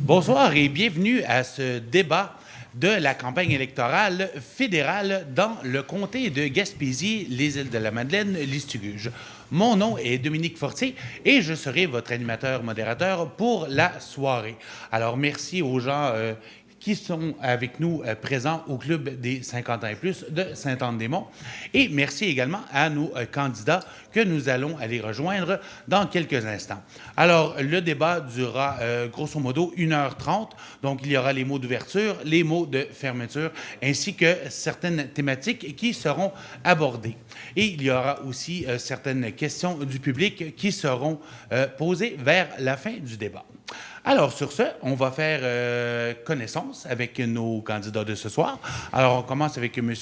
Bonsoir et bienvenue à ce débat de la campagne électorale fédérale dans le comté de Gaspésie, les Îles-de-la-Madeleine, Listughuge. Mon nom est Dominique Fortier et je serai votre animateur-modérateur pour la soirée. Alors, merci aux gens qui sont avec nous présents au Club des 50 ans et plus de Sainte-Anne-des-Monts. Et merci également à nos candidats que nous allons aller rejoindre dans quelques instants. Alors, le débat durera grosso modo 1h30. Donc, il y aura les mots d'ouverture, les mots de fermeture, ainsi que certaines thématiques qui seront abordées. Et il y aura aussi certaines questions du public qui seront posées vers la fin du débat. Alors, sur ce, on va faire connaissance avec nos candidats de ce soir. Alors, on commence avec M.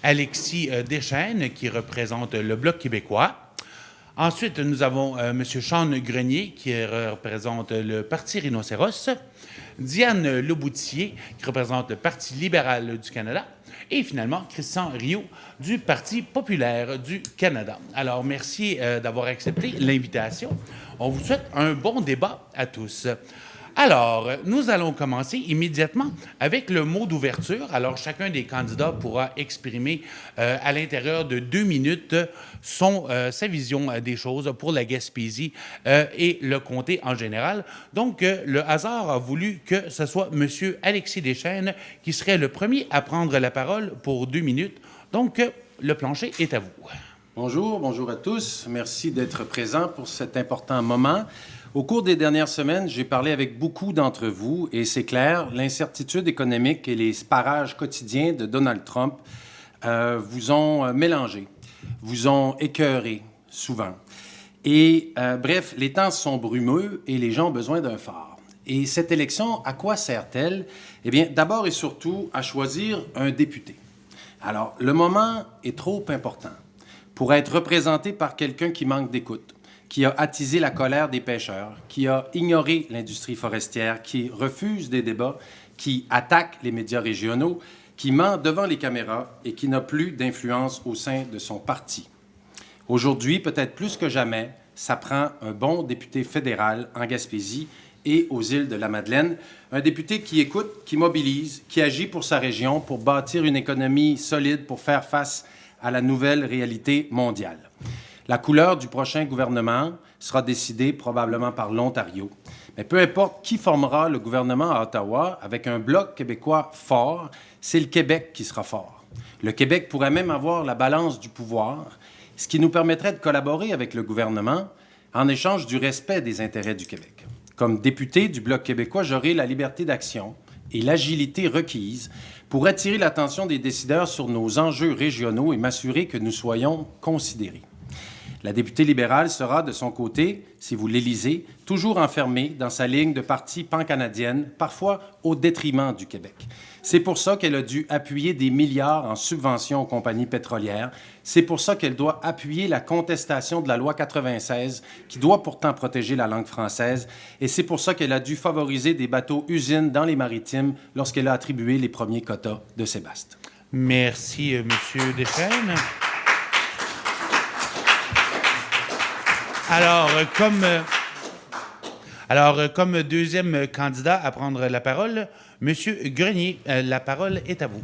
Alexis Deschênes, qui représente le Bloc québécois. Ensuite, nous avons M. Sean Grenier, qui représente le Parti Rhinocéros. Diane Leboutier, qui représente le Parti libéral du Canada. Et finalement, Christian Rioux, du Parti populaire du Canada. Alors, merci d'avoir accepté l'invitation. On vous souhaite un bon débat à tous. Alors, nous allons commencer immédiatement avec le mot d'ouverture. Alors, chacun des candidats pourra exprimer à l'intérieur de 2 minutes sa vision des choses pour la Gaspésie et le comté en général. Donc, le hasard a voulu que ce soit M. Alexis Deschênes qui serait le premier à prendre la parole pour 2 minutes. Donc, le plancher est à vous. Bonjour à tous. Merci d'être présents pour cet important moment. Au cours des dernières semaines, j'ai parlé avec beaucoup d'entre vous et c'est clair, l'incertitude économique et les parages quotidiens de Donald Trump vous ont mélangé, vous ont écœuré souvent. Et bref, les temps sont brumeux et les gens ont besoin d'un phare. Et cette élection, à quoi sert-elle? Eh bien, d'abord et surtout, à choisir un député. Alors, le moment est trop important pour être représenté par quelqu'un qui manque d'écoute, qui a attisé la colère des pêcheurs, qui a ignoré l'industrie forestière, qui refuse des débats, qui attaque les médias régionaux, qui ment devant les caméras et qui n'a plus d'influence au sein de son parti. Aujourd'hui, peut-être plus que jamais, ça prend un bon député fédéral en Gaspésie et aux îles de la Madeleine, un député qui écoute, qui mobilise, qui agit pour sa région, pour bâtir une économie solide, pour faire face à la nouvelle réalité mondiale. La couleur du prochain gouvernement sera décidée probablement par l'Ontario. Mais peu importe qui formera le gouvernement à Ottawa, avec un Bloc québécois fort, c'est le Québec qui sera fort. Le Québec pourrait même avoir la balance du pouvoir, ce qui nous permettrait de collaborer avec le gouvernement en échange du respect des intérêts du Québec. Comme député du Bloc québécois, j'aurai la liberté d'action et l'agilité requise pour attirer l'attention des décideurs sur nos enjeux régionaux et m'assurer que nous soyons considérés. La députée libérale sera, de son côté, si vous l'élisez, toujours enfermée dans sa ligne de parti pan-canadienne, parfois au détriment du Québec. C'est pour ça qu'elle a dû appuyer des milliards en subventions aux compagnies pétrolières. C'est pour ça qu'elle doit appuyer la contestation de la loi 96, qui doit pourtant protéger la langue française. Et c'est pour ça qu'elle a dû favoriser des bateaux-usines dans les maritimes lorsqu'elle a attribué les premiers quotas de Sébaste. Merci, M. Deschênes. Alors, comme deuxième candidat à prendre la parole, M. Grenier, la parole est à vous.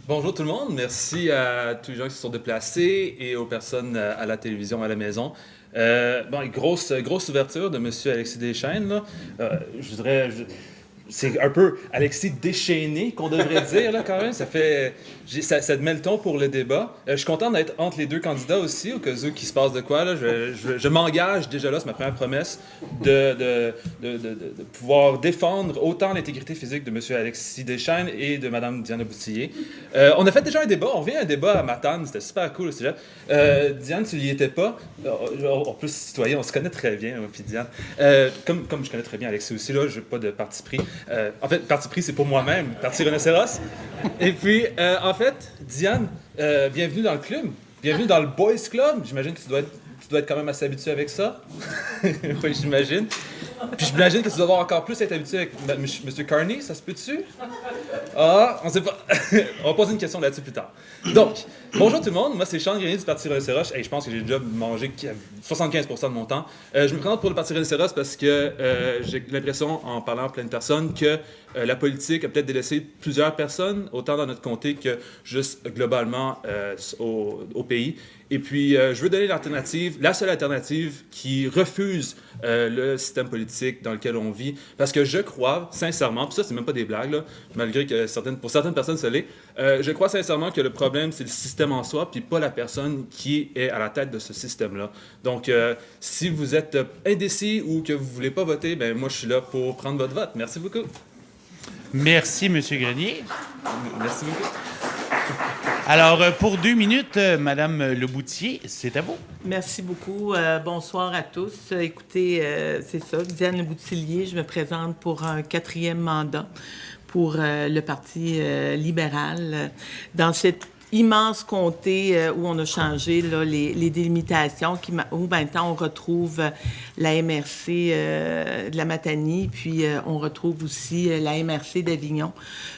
Bonjour tout le monde, merci à tous les gens qui se sont déplacés et aux personnes à la télévision, à la maison. Grosse ouverture de M. Alexis Deschênes. Là. Je dirais... C'est un peu Alexis déchaîné qu'on devrait dire, là, quand même. Ça te met le ton pour le débat. Je suis content d'être entre les deux candidats aussi, au cas où qu'il se passe de quoi. Là. Je m'engage déjà là, c'est ma première promesse, de pouvoir défendre autant l'intégrité physique de M. Alexis Deschênes et de Mme Diane Leboutier. On a fait déjà un débat, on revient à un débat à Matane, c'était super cool. Diane, tu n'y étais pas. En plus, citoyen, on se connaît très bien, moi puis Diane. Comme je connais très bien Alexis aussi, là, je n'ai pas de parti pris. En fait, parti pris, c'est pour moi-même, Parti Rhinocéros. Et puis, en fait, Diane, bienvenue dans le club. Bienvenue dans le Boys Club. J'imagine que tu dois être quand même assez habitué avec ça. Oui, j'imagine. Puis j'imagine que tu dois avoir encore plus être habitué avec M. Carney, ça se peut-tu? Ah, on sait pas. On va poser une question là-dessus plus tard. Donc, bonjour tout le monde, moi c'est Sean Grenier du Parti Rhinocéros. Je pense que j'ai déjà mangé 75% de mon temps. Je me présente pour le Parti Rhinocéros parce que j'ai l'impression, en parlant à plein de personnes, que la politique a peut-être délaissé plusieurs personnes, autant dans notre comté que juste globalement au pays. Et puis, je veux donner l'alternative, la seule alternative qui refuse le système politique dans lequel on vit. Parce que je crois, sincèrement, puis ça, c'est même pas des blagues, là, malgré que pour certaines personnes, ça l'est, je crois sincèrement que le problème, c'est le système en soi, puis pas la personne qui est à la tête de ce système-là. Donc, si vous êtes indécis ou que vous voulez pas voter, ben moi, je suis là pour prendre votre vote. Merci beaucoup. Merci, M. Grenier. Merci beaucoup. Alors, pour 2 minutes, Madame Leboutier, c'est à vous. Merci beaucoup. Bonsoir à tous. Écoutez, c'est ça, Diane Leboutillier, je me présente pour un 4e mandat pour le Parti libéral. Dans cette immense comté où on a changé là, les délimitations, où maintenant on retrouve la MRC de la Matanie, puis on retrouve aussi la MRC d'Avignon.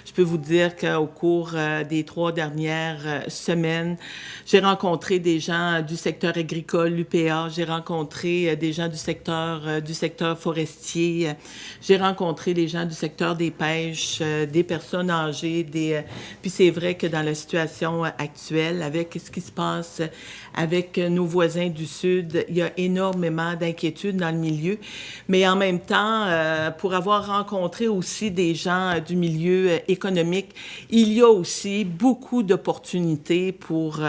Je peux vous dire qu'au cours des 3 dernières semaines, j'ai rencontré des gens du secteur agricole, l'UPA, j'ai rencontré des gens du secteur forestier, j'ai rencontré des gens du secteur des pêches, des personnes âgées, puis c'est vrai que dans la situation actuelle, avec ce qui se passe avec nos voisins du Sud, il y a énormément d'inquiétudes dans le milieu. Mais en même temps, pour avoir rencontré aussi des gens du milieu économique, il y a aussi beaucoup d'opportunités pour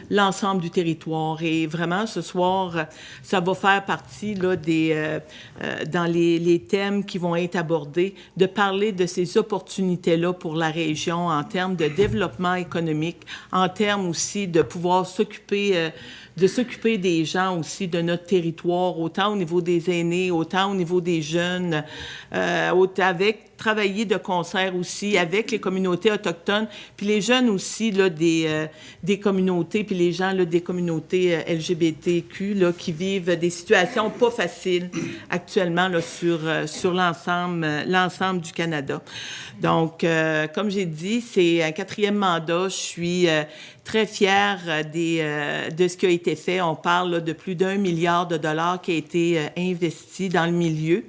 l'ensemble du territoire. Et vraiment, ce soir, ça va faire partie là, dans les thèmes qui vont être abordés, de parler de ces opportunités-là pour la région en termes de développement économique, en termes aussi de pouvoir s'occuper des gens aussi de notre territoire, autant au niveau des aînés, autant au niveau des jeunes, travailler de concert aussi avec les communautés autochtones, puis les jeunes aussi là, des communautés, puis les gens là, des communautés LGBTQ là, qui vivent des situations pas faciles actuellement là, sur l'ensemble du Canada. Donc, comme j'ai dit, c'est un 4e mandat. Je suis très fière de ce qui a été fait. On parle là, de plus d'1 milliard de dollars qui a été investi dans le milieu.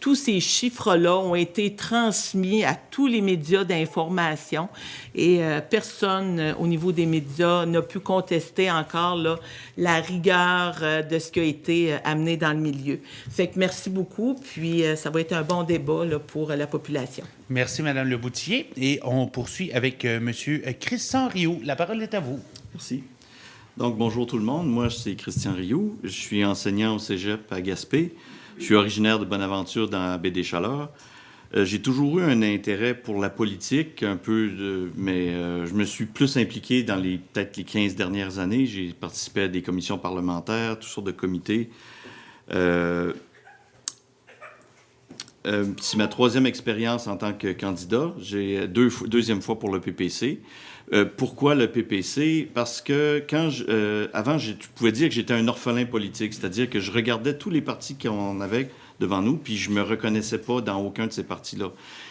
Tous ces chiffres-là ont été transmis à tous les médias d'information et personne au niveau des médias n'a pu contester encore là, la rigueur de ce qui a été amené dans le milieu. Fait que merci beaucoup, puis ça va être un bon débat là, pour la population. Merci, Mme Leboutier. Et on poursuit avec M. Christian Rioux. La parole est à vous. Merci. Donc, bonjour tout le monde. Moi, c'est Christian Rioux. Je suis enseignant au cégep à Gaspé. Je suis originaire de Bonaventure dans la baie des Chaleurs. J'ai toujours eu un intérêt pour la politique, mais je me suis plus impliqué dans peut-être les 15 dernières années. J'ai participé à des commissions parlementaires, toutes sortes de comités. C'est ma 3e expérience en tant que candidat. J'ai deuxième fois pour le PPC. Pourquoi le PPC? Parce que avant, je pouvais dire que j'étais un orphelin politique, c'est-à-dire que je regardais tous les partis qu'on avait devant nous, puis je me reconnaissais pas dans aucun de ces partis-là.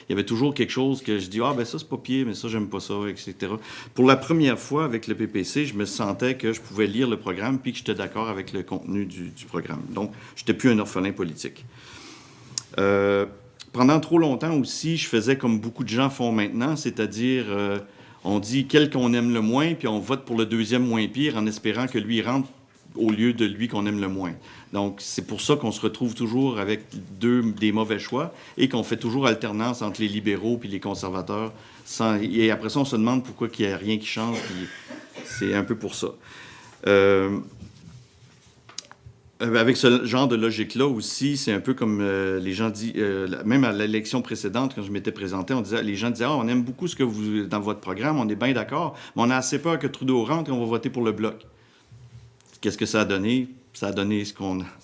Il y avait toujours quelque chose que je dis « Ah, ben ça, c'est pas pire, mais ça, j'aime pas ça, etc. » Pour la première fois avec le PPC, je me sentais que je pouvais lire le programme puis que j'étais d'accord avec le contenu du programme. Donc, j'étais plus un orphelin politique. Pendant trop longtemps aussi, je faisais comme beaucoup de gens font maintenant, c'est-à-dire on dit quel qu'on aime le moins, puis on vote pour le deuxième moins pire en espérant que lui rentre au lieu de lui qu'on aime le moins. Donc, c'est pour ça qu'on se retrouve toujours avec des mauvais choix et qu'on fait toujours alternance entre les libéraux puis les conservateurs. Et après ça, on se demande pourquoi il n'y a rien qui change, puis c'est un peu pour ça. Avec ce genre de logique-là aussi, c'est un peu comme les gens disent, même à l'élection précédente, quand je m'étais présenté, les gens disaient « Ah, on aime beaucoup ce que vous dans votre programme, on est bien d'accord, mais on a assez peur que Trudeau rentre et on va voter pour le Bloc. » Qu'est-ce que ça a donné? Ça a donné ça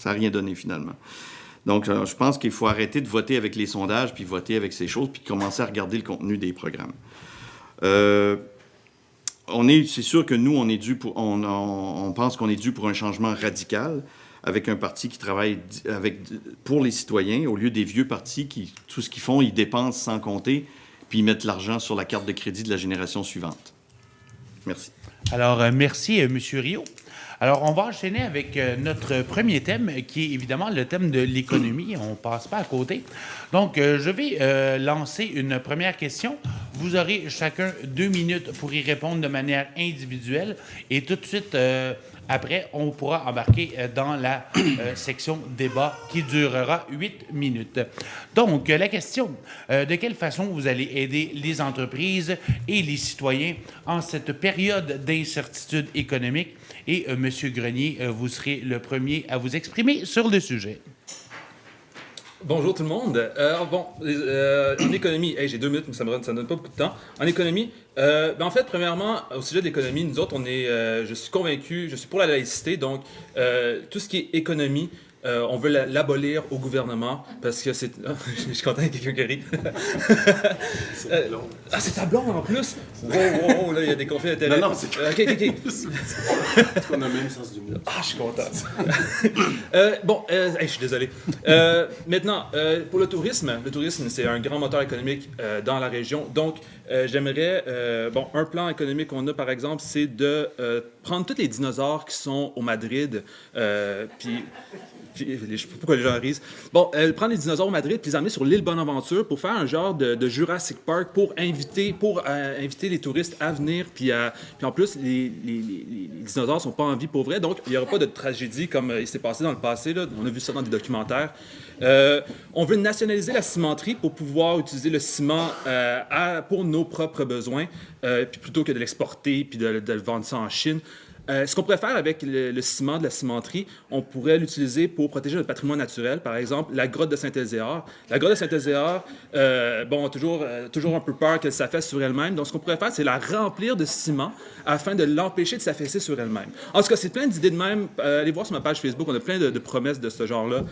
n'a rien donné finalement. Donc, je pense qu'il faut arrêter de voter avec les sondages, puis voter avec ces choses, puis commencer à regarder le contenu des programmes. C'est sûr que nous, on pense qu'on est dû pour un changement radical. avec un parti qui travaille pour les citoyens, au lieu des vieux partis qui, tout ce qu'ils font, ils dépensent sans compter, puis ils mettent l'argent sur la carte de crédit de la génération suivante. Merci. Alors, merci, M. Rio. Alors, on va enchaîner avec notre premier thème, qui est évidemment le thème de l'économie. On ne passe pas à côté. Donc, je vais lancer une première question. Vous aurez chacun 2 minutes pour y répondre de manière individuelle. Et tout de suite, après, on pourra embarquer dans la section débat qui durera 8 minutes. Donc, la question, de quelle façon vous allez aider les entreprises et les citoyens en cette période d'incertitude économique? Et M. Grenier, vous serez le premier à vous exprimer sur le sujet. Bonjour tout le monde. En économie, j'ai 2 minutes, mais ça ne donne pas beaucoup de temps. En économie, en fait, premièrement, au sujet de l'économie, nous autres, je suis convaincu, je suis pour la laïcité, donc tout ce qui est économie, on veut l'abolir au gouvernement parce que c'est... je suis content, il y a quelqu'un qui rit. C'est ta blonde en plus? Wow, là, il y a des conflits d'intérêts. Non, c'est... OK. Parce qu'on a le même sens du mot. Je suis content. Je suis désolé. Maintenant, pour le tourisme, c'est un grand moteur économique dans la région. Donc, j'aimerais... un plan économique qu'on a, par exemple, c'est de prendre tous les dinosaures qui sont au Madrid, puis je sais pas pourquoi les gens rient. Prendre les dinosaures au Madrid puis les amener sur l'île Bonaventure pour faire un genre de Jurassic Park pour inviter les touristes à venir. Puis en plus, les dinosaures sont pas en vie pour vrai, donc il n'y aura pas de tragédie comme il s'est passé dans le passé. Là. On a vu ça dans des documentaires. On veut nationaliser la cimenterie pour pouvoir utiliser le ciment pour nos propres besoins, puis plutôt que de l'exporter puis de le vendre ça en Chine. Ce qu'on pourrait faire avec le ciment de la cimenterie, on pourrait l'utiliser pour protéger notre patrimoine naturel. Par exemple, la grotte de Saint-Ézéard. La grotte de Saint-Ézéard, toujours un peu peur qu'elle s'affaisse sur elle-même. Donc, ce qu'on pourrait faire, c'est la remplir de ciment afin de l'empêcher de s'affaisser sur elle-même. En tout cas, c'est plein d'idées de même. Allez voir sur ma page Facebook, on a plein de promesses de ce genre-là,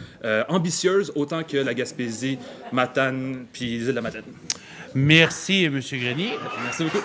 ambitieuses autant que la Gaspésie, Matane, puis les îles de la Madeleine. Merci, M. Grenier. Merci beaucoup.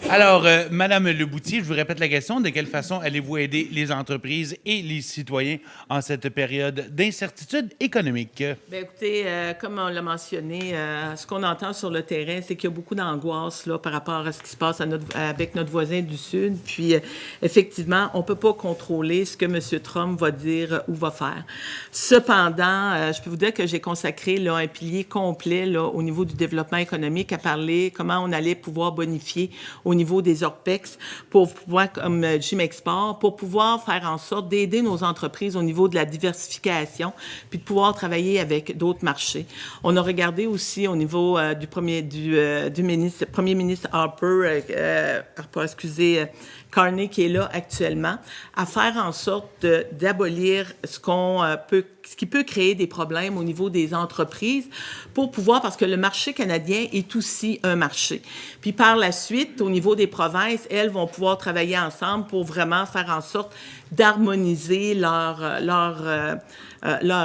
Alors, Madame Leboutier, je vous répète la question. De quelle façon allez-vous aider les entreprises et les citoyens en cette période d'incertitude économique? Bien, écoutez, comme on l'a mentionné, ce qu'on entend sur le terrain, c'est qu'il y a beaucoup d'angoisse là, par rapport à ce qui se passe avec notre voisin du Sud. Puis, effectivement, on ne peut pas contrôler ce que M. Trump va dire ou va faire. Cependant, je peux vous dire que j'ai consacré là, un pilier complet là, au niveau du développement économique à parler comment on allait pouvoir bonifier au niveau des ORPEX pour pouvoir, comme Jim Export, pour pouvoir faire en sorte d'aider nos entreprises au niveau de la diversification puis de pouvoir travailler avec d'autres marchés. On a regardé aussi au niveau du premier ministre Harper, Carney qui est là actuellement, à faire en sorte d'abolir ce qui peut créer des problèmes au niveau des entreprises pour pouvoir, parce que le marché canadien est aussi un marché. Puis par la suite, au niveau des provinces, elles vont pouvoir travailler ensemble pour vraiment faire en sorte d'harmoniser leurs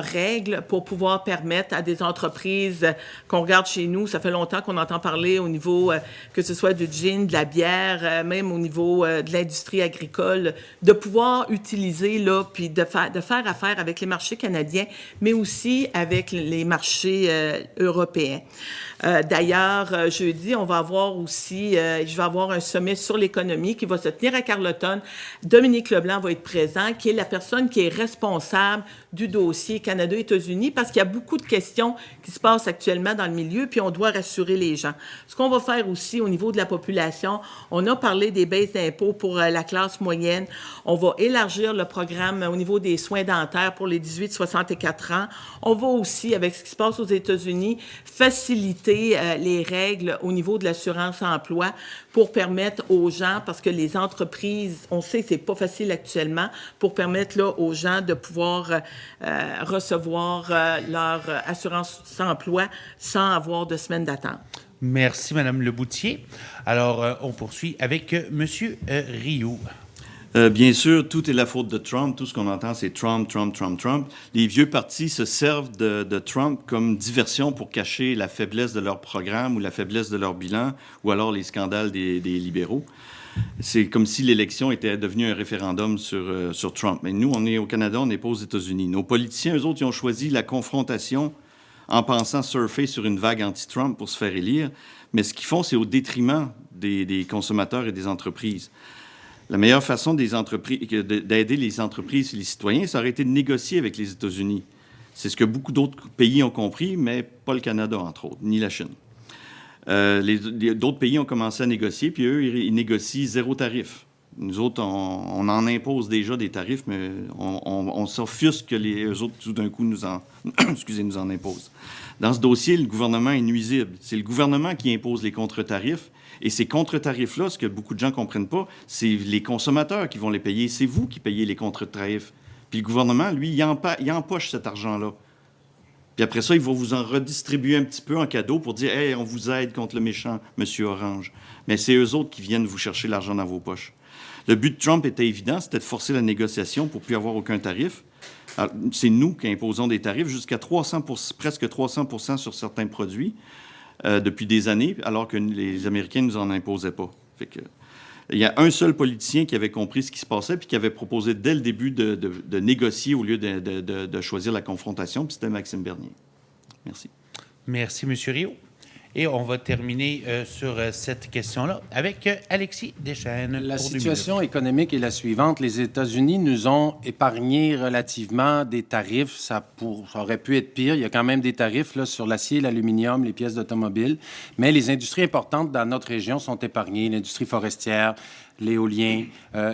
règles pour pouvoir permettre à des entreprises qu'on regarde chez nous, ça fait longtemps qu'on entend parler au niveau que ce soit du gin, de la bière, même au niveau de l'industrie agricole, de pouvoir utiliser là, puis de faire affaire avec les marchés canadiens, mais aussi avec les marchés européens. D'ailleurs, jeudi, on va avoir aussi, je vais avoir un sommet sur l'économie qui va se tenir à Carleton. Dominique Leblanc va être présent, qui est la personne qui est responsable du dossier Canada-États-Unis, parce qu'il y a beaucoup de questions qui se passent actuellement dans le milieu, puis on doit rassurer les gens. Ce qu'on va faire aussi au niveau de la population, on a parlé des baisses d'impôts pour la classe moyenne. On va élargir le programme au niveau des soins dentaires pour les 18-64 ans. On va aussi, avec ce qui se passe aux États-Unis, faciliter les règles au niveau de l'assurance-emploi pour permettre aux gens, parce que les entreprises, on sait que c'est pas facile actuellement, pour permettre là, aux gens de pouvoir recevoir leur assurance-emploi sans avoir de semaine d'attente. Merci, Mme Leboutier. Alors, on poursuit avec M. Rio. Bien sûr, tout est la faute de Trump. Tout ce qu'on entend, c'est Trump, Trump, Trump, Trump. Les vieux partis se servent de Trump comme diversion pour cacher la faiblesse de leur programme ou la faiblesse de leur bilan ou alors les scandales des libéraux. C'est comme si l'élection était devenue un référendum sur Trump. Mais nous, on est au Canada, on n'est pas aux États-Unis. Nos politiciens, eux autres, ils ont choisi la confrontation en pensant surfer sur une vague anti-Trump pour se faire élire. Mais ce qu'ils font, c'est au détriment des consommateurs et des entreprises. La meilleure façon d'aider les entreprises et les citoyens, ça aurait été de négocier avec les États-Unis. C'est ce que beaucoup d'autres pays ont compris, mais pas le Canada, entre autres, ni la Chine. D'autres pays ont commencé à négocier, puis eux, ils négocient zéro tarif. Nous autres, on en impose déjà des tarifs, mais on s'offusque que eux autres, tout d'un coup, nous en imposent. Dans ce dossier, le gouvernement est nuisible. C'est le gouvernement qui impose les contre-tarifs. Et ces contre-tarifs-là, ce que beaucoup de gens ne comprennent pas, c'est les consommateurs qui vont les payer. C'est vous qui payez les contre-tarifs. Puis le gouvernement, lui, il empoche cet argent-là. Puis après ça, il va vous en redistribuer un petit peu en cadeau pour dire « Hey, on vous aide contre le méchant Monsieur Orange ». Mais c'est eux autres qui viennent vous chercher l'argent dans vos poches. Le but de Trump était évident, c'était de forcer la négociation pour plus avoir aucun tarif. C'est nous qui imposons des tarifs jusqu'à presque 300% sur certains produits depuis des années, alors que les Américains ne nous en imposaient pas. Fait que, il y a un seul politicien qui avait compris ce qui se passait puis qui avait proposé dès le début de négocier au lieu de choisir la confrontation, puis c'était Maxime Bernier. Merci. Merci, M. Rio. Et on va terminer sur cette question-là avec Alexis Deschênes. La situation économique est la suivante. Les États-Unis nous ont épargné relativement des tarifs. Ça aurait pu être pire. Il y a quand même des tarifs là, sur l'acier, l'aluminium, les pièces d'automobile. Mais les industries importantes dans notre région sont épargnées. L'industrie forestière, l'éolien,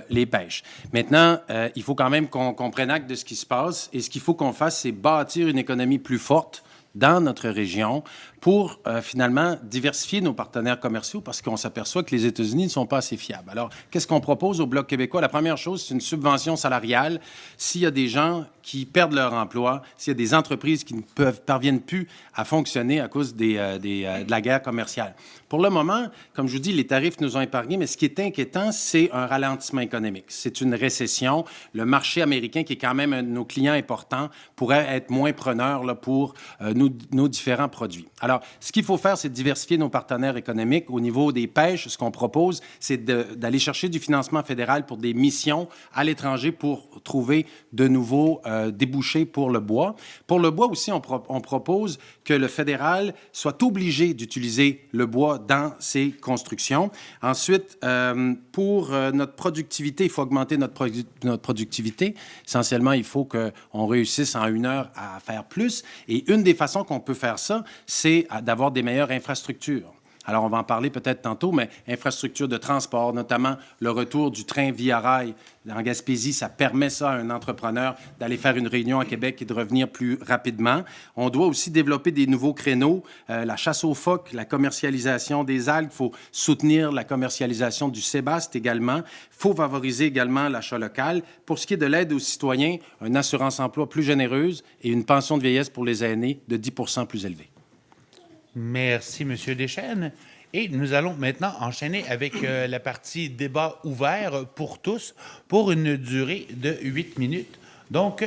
les pêches. Maintenant, il faut quand même qu'on prenne acte de ce qui se passe. Et ce qu'il faut qu'on fasse, c'est bâtir une économie plus forte dans notre région pour finalement diversifier nos partenaires commerciaux parce qu'on s'aperçoit que les États-Unis ne sont pas assez fiables. Alors, qu'est-ce qu'on propose au Bloc québécois? La première chose, c'est une subvention salariale. S'il y a des gens qui perdent leur emploi, s'il y a des entreprises qui ne parviennent plus à fonctionner à cause de la guerre commerciale. Pour le moment, comme je vous dis, les tarifs nous ont épargnés, mais ce qui est inquiétant, c'est un ralentissement économique. C'est une récession. Le marché américain, qui est quand même un de nos clients importants, pourrait être moins preneur là, pour nos différents produits. Alors, ce qu'il faut faire, c'est de diversifier nos partenaires économiques. Au niveau des pêches, ce qu'on propose, c'est d'aller chercher du financement fédéral pour des missions à l'étranger pour trouver de nouveaux débouchés pour le bois. Pour le bois aussi, on propose que le fédéral soit obligé d'utiliser le bois dans ses constructions. Ensuite, pour notre productivité, il faut augmenter notre productivité. Essentiellement, il faut qu'on réussisse en 1 heure à faire plus. Et une des façons qu'on peut faire ça, c'est d'avoir des meilleures infrastructures. Alors, on va en parler peut-être tantôt, mais infrastructures de transport, notamment le retour du train via rail en Gaspésie, ça permet ça à un entrepreneur d'aller faire une réunion à Québec et de revenir plus rapidement. On doit aussi développer des nouveaux créneaux, la chasse aux phoques, la commercialisation des algues. Il faut soutenir la commercialisation du sébaste également. Il faut favoriser également l'achat local. Pour ce qui est de l'aide aux citoyens, une assurance-emploi plus généreuse et une pension de vieillesse pour les aînés de 10% plus élevée. Merci, M. Deschênes. Et nous allons maintenant enchaîner avec la partie débat ouvert pour tous pour une durée de 8 minutes. Donc,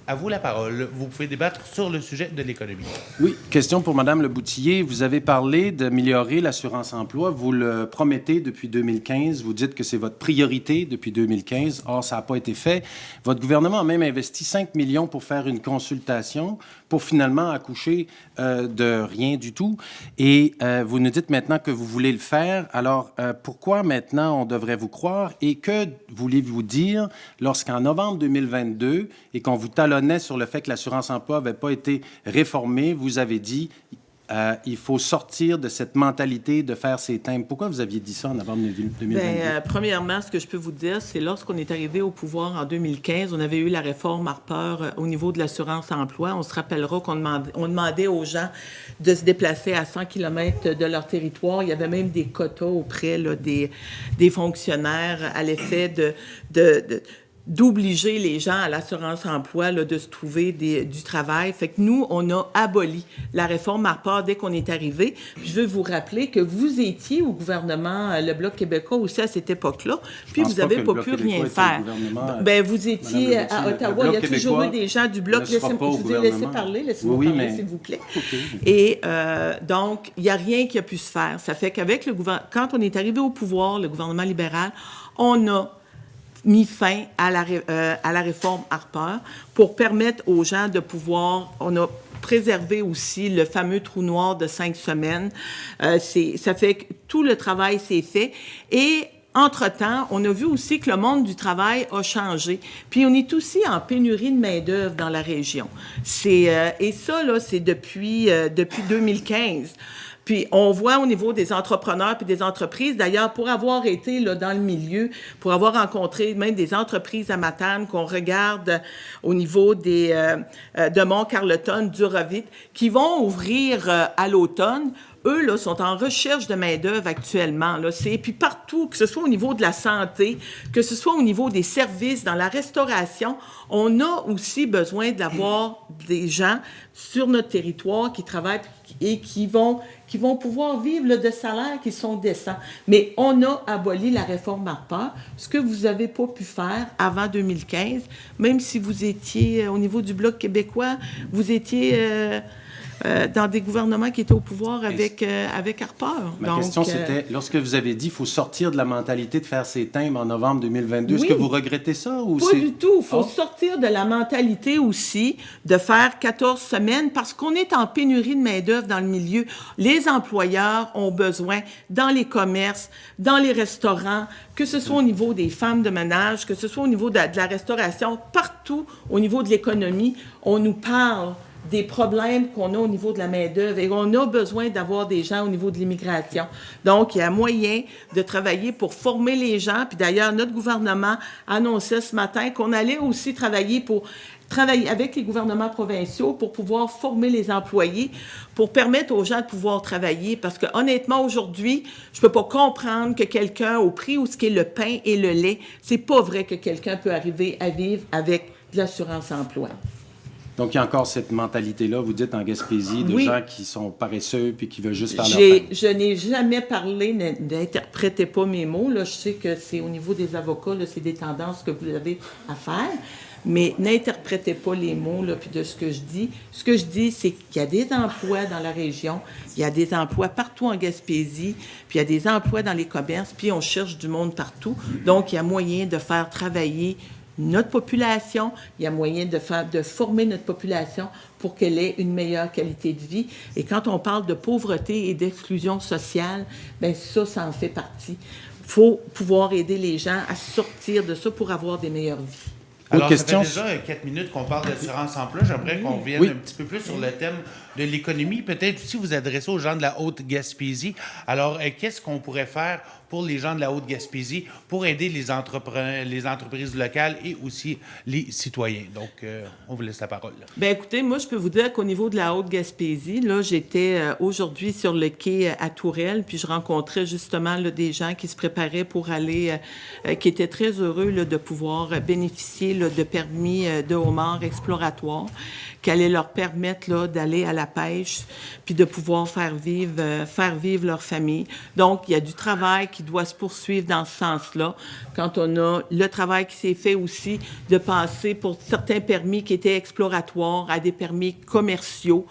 à vous la parole. Vous pouvez débattre sur le sujet de l'économie. Oui, question pour Mme Leboutillier. Vous avez parlé d'améliorer l'assurance-emploi. Vous le promettez depuis 2015. Vous dites que c'est votre priorité depuis 2015. Or, ça n'a pas été fait. Votre gouvernement a même investi 5 millions pour faire une consultation pour finalement accoucher de rien du tout. Et vous nous dites maintenant que vous voulez le faire. Alors, pourquoi maintenant on devrait vous croire? Et que voulez-vous dire lorsqu'en novembre 2022 et qu'on vous talonnait sur le fait que l'assurance-emploi n'avait pas été réformée, vous avez dit il faut sortir de cette mentalité de faire ses timbres. Pourquoi vous aviez dit ça en novembre 2022? Premièrement, ce que je peux vous dire, c'est lorsqu'on est arrivé au pouvoir en 2015, on avait eu la réforme Harper au niveau de l'assurance-emploi. On se rappellera qu'on demandait aux gens de se déplacer à 100 km de leur territoire. Il y avait même des quotas auprès là, des fonctionnaires à l'effet d'obliger les gens à l'assurance-emploi là, de se trouver du travail. Fait que nous, on a aboli la réforme Harper dès qu'on est arrivé. Puis je veux vous rappeler que vous étiez au gouvernement, le Bloc québécois aussi à cette époque-là, puis vous n'avez pas pu rien faire. Ben, vous étiez à Ottawa. Il y a toujours eu des gens du Bloc. Laissez parler, s'il vous plaît. Okay. Et donc, il n'y a rien qui a pu se faire. Ça fait qu'avec le gouvernement, quand on est arrivé au pouvoir, le gouvernement libéral, on a mis fin à la réforme Harper pour permettre aux gens de pouvoir... On a préservé aussi le fameux trou noir de 5 semaines. Ça fait que tout le travail s'est fait. Et entre-temps, on a vu aussi que le monde du travail a changé. Puis on est aussi en pénurie de main-d'œuvre dans la région. Et ça, là, c'est depuis 2015. Puis on voit au niveau des entrepreneurs puis des entreprises, d'ailleurs, pour avoir été là, dans le milieu, pour avoir rencontré même des entreprises à Matane qu'on regarde au niveau de Mont-Carleton, d'Urovit, qui vont ouvrir à l'automne, eux, là, sont en recherche de main-d'œuvre actuellement. Là. Puis partout, que ce soit au niveau de la santé, que ce soit au niveau des services, dans la restauration, on a aussi besoin d'avoir des gens sur notre territoire qui travaillent et qui vont pouvoir vivre là, de salaires qui sont décents. Mais on a aboli la réforme Harper, ce que vous n'avez pas pu faire avant 2015, même si vous étiez, au niveau du Bloc québécois, vous étiez... dans des gouvernements qui étaient au pouvoir avec Harper. Ma question, c'était, lorsque vous avez dit qu'il faut sortir de la mentalité de faire ses timbres en novembre 2022, est-ce que vous regrettez ça? Ou pas du tout. Il faut sortir de la mentalité aussi de faire 14 semaines parce qu'on est en pénurie de main-d'œuvre dans le milieu. Les employeurs ont besoin, dans les commerces, dans les restaurants, que ce soit au niveau des femmes de ménage, que ce soit au niveau de la restauration, partout au niveau de l'économie, on nous parle des problèmes qu'on a au niveau de la main-d'œuvre et on a besoin d'avoir des gens au niveau de l'immigration. Donc, il y a moyen de travailler pour former les gens. Puis d'ailleurs, notre gouvernement annonçait ce matin qu'on allait aussi travailler avec les gouvernements provinciaux pour pouvoir former les employés, pour permettre aux gens de pouvoir travailler. Parce que honnêtement, aujourd'hui, je peux pas comprendre que quelqu'un, au prix où ce qui est le pain et le lait, c'est pas vrai que quelqu'un peut arriver à vivre avec de l'assurance-emploi. Donc, il y a encore cette mentalité-là, vous dites en Gaspésie, de gens qui sont paresseux puis qui veulent juste faire leur pain. Je n'ai jamais parlé, n'interprétez pas mes mots. Là, je sais que c'est au niveau des avocats, là, c'est des tendances que vous avez à faire, mais n'interprétez pas les mots là, puis de ce que je dis. Ce que je dis, c'est qu'il y a des emplois dans la région, il y a des emplois partout en Gaspésie, puis il y a des emplois dans les commerces, puis on cherche du monde partout. Donc, il y a moyen de faire travailler notre population, il y a moyen de former notre population pour qu'elle ait une meilleure qualité de vie. Et quand on parle de pauvreté et d'exclusion sociale, bien ça en fait partie. Il faut pouvoir aider les gens à sortir de ça pour avoir des meilleures vies. Alors, ça fait déjà 4 minutes qu'on parle d'assurance-emploi. J'aimerais qu'on revienne un petit peu plus sur le thème de l'économie. Peut-être aussi vous adresser aux gens de la Haute-Gaspésie. Alors, qu'est-ce qu'on pourrait faire pour les gens de la Haute-Gaspésie pour aider les entreprises locales et aussi les citoyens? Donc, on vous laisse la parole. Bien, écoutez, moi, je peux vous dire qu'au niveau de la Haute-Gaspésie, là, j'étais aujourd'hui sur le quai à Tourelle, puis je rencontrais justement là, des gens qui se préparaient pour aller, qui étaient très heureux là, de pouvoir bénéficier là, de permis de homard exploratoire, qui allait leur permettre là, d'aller à la pêche, puis de pouvoir faire vivre leur famille. Donc, il y a du travail qui doit se poursuivre dans ce sens-là. Quand on a le travail qui s'est fait aussi de passer pour certains permis qui étaient exploratoires à des permis commerciaux,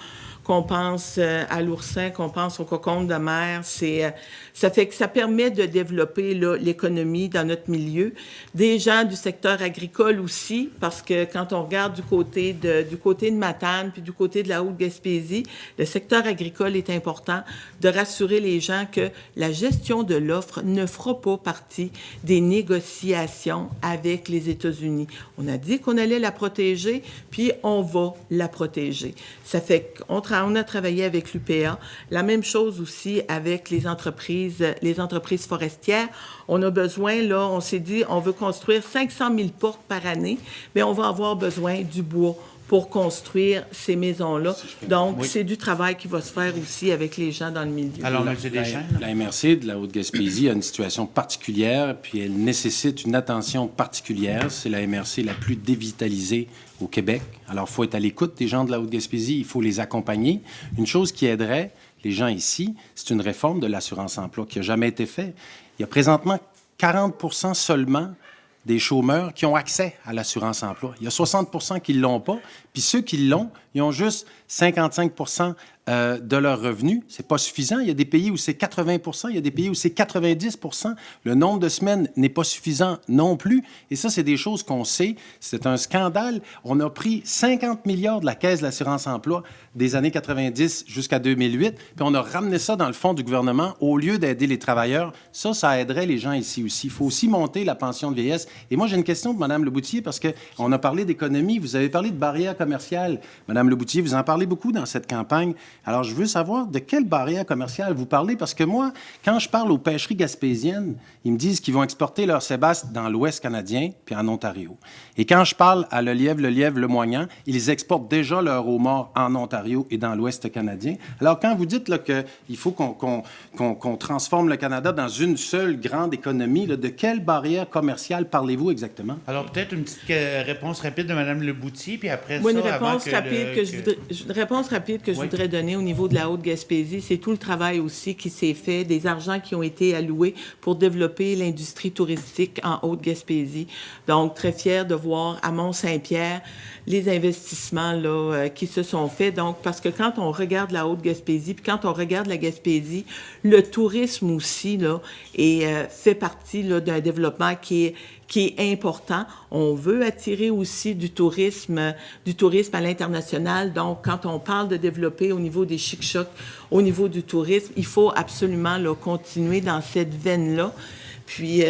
qu'on pense à l'oursin, qu'on pense au cocon de mer. Ça fait que ça permet de développer là, l'économie dans notre milieu. Des gens du secteur agricole aussi, parce que quand on regarde du côté de Matane puis du côté de la Haute-Gaspésie, le secteur agricole est important, de rassurer les gens que la gestion de l'offre ne fera pas partie des négociations avec les États-Unis. On a dit qu'on allait la protéger, puis on va la protéger. Ça fait qu'on a travaillé avec l'UPA. La même chose aussi avec les entreprises forestières. On a besoin, là, on s'est dit, on veut construire 500 000 portes par année, mais on va avoir besoin du bois pour construire ces maisons-là. Donc, c'est du travail qui va se faire aussi avec les gens dans le milieu. Alors, M. Deschênes? La MRC de la Haute-Gaspésie a une situation particulière, puis elle nécessite une attention particulière. C'est la MRC la plus dévitalisée au Québec. Alors, il faut être à l'écoute des gens de la Haute-Gaspésie, il faut les accompagner. Une chose qui aiderait les gens ici, c'est une réforme de l'assurance-emploi qui n'a jamais été faite. Il y a présentement 40% seulement des chômeurs qui ont accès à l'assurance-emploi. Il y a 60% qui ne l'ont pas, puis ceux qui l'ont, ils ont juste 55% de leurs revenus. C'est pas suffisant. Il y a des pays où c'est 80%, il y a des pays où c'est 90%. Le nombre de semaines n'est pas suffisant non plus. Et ça, c'est des choses qu'on sait. C'est un scandale. On a pris 50 milliards de la Caisse de l'assurance-emploi des années 90 jusqu'à 2008, puis on a ramené ça dans le fonds du gouvernement au lieu d'aider les travailleurs. Ça aiderait les gens ici aussi. Il faut aussi monter la pension de vieillesse. Et moi, j'ai une question de Mme Leboutier, parce qu'on a parlé d'économie. Vous avez parlé de barrières commerciales. Mme Leboutier, vous en parlez beaucoup dans cette campagne. Alors, je veux savoir de quelle barrière commerciale vous parlez, parce que moi, quand je parle aux pêcheries gaspésiennes, ils me disent qu'ils vont exporter leur sébaste dans l'Ouest canadien puis en Ontario. Et quand je parle à le lièvre, le moignon, ils exportent déjà leur homard en Ontario et dans l'Ouest canadien. Alors, quand vous dites qu'il faut qu'on transforme le Canada dans une seule grande économie, là, de quelle barrière commerciale parlez-vous exactement? Alors, peut-être une petite réponse rapide de Mme Leboutier, puis après Moi, ça, une réponse rapide que je voudrais donner au niveau de la Haute-Gaspésie, c'est tout le travail aussi qui s'est fait, des argents qui ont été alloués pour développer l'industrie touristique en Haute-Gaspésie. Donc, très fière de voir à Mont-Saint-Pierre les investissements là, qui se sont faits. Donc, parce que quand on regarde la Haute-Gaspésie, puis quand on regarde la Gaspésie, le tourisme aussi là, fait partie là, d'un développement qui est important. On veut attirer aussi du tourisme à l'international. Donc, quand on parle de développer au niveau des chic-chocs, au niveau du tourisme, il faut absolument là, continuer dans cette veine-là. Puis,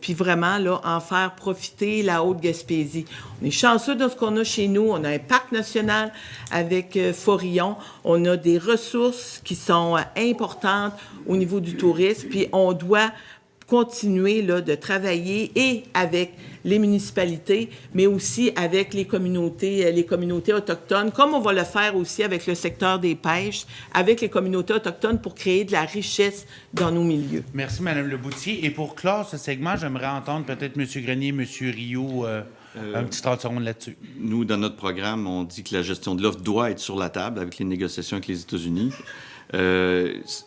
puis vraiment là, en faire profiter la Haute-Gaspésie. On est chanceux de ce qu'on a chez nous. On a un parc national avec Forillon. On a des ressources qui sont importantes au niveau du tourisme. Puis, on doit continuer là, de travailler et avec les municipalités, mais aussi avec les communautés autochtones, comme on va le faire aussi avec le secteur des pêches, avec les communautés autochtones pour créer de la richesse dans nos milieux. Merci, Mme Leboutier. Et pour clore ce segment, j'aimerais entendre peut-être M. Grenier, M. Rio, un petit 30 secondes là-dessus. Nous, dans notre programme, on dit que la gestion de l'offre doit être sur la table avec les négociations avec les États-Unis.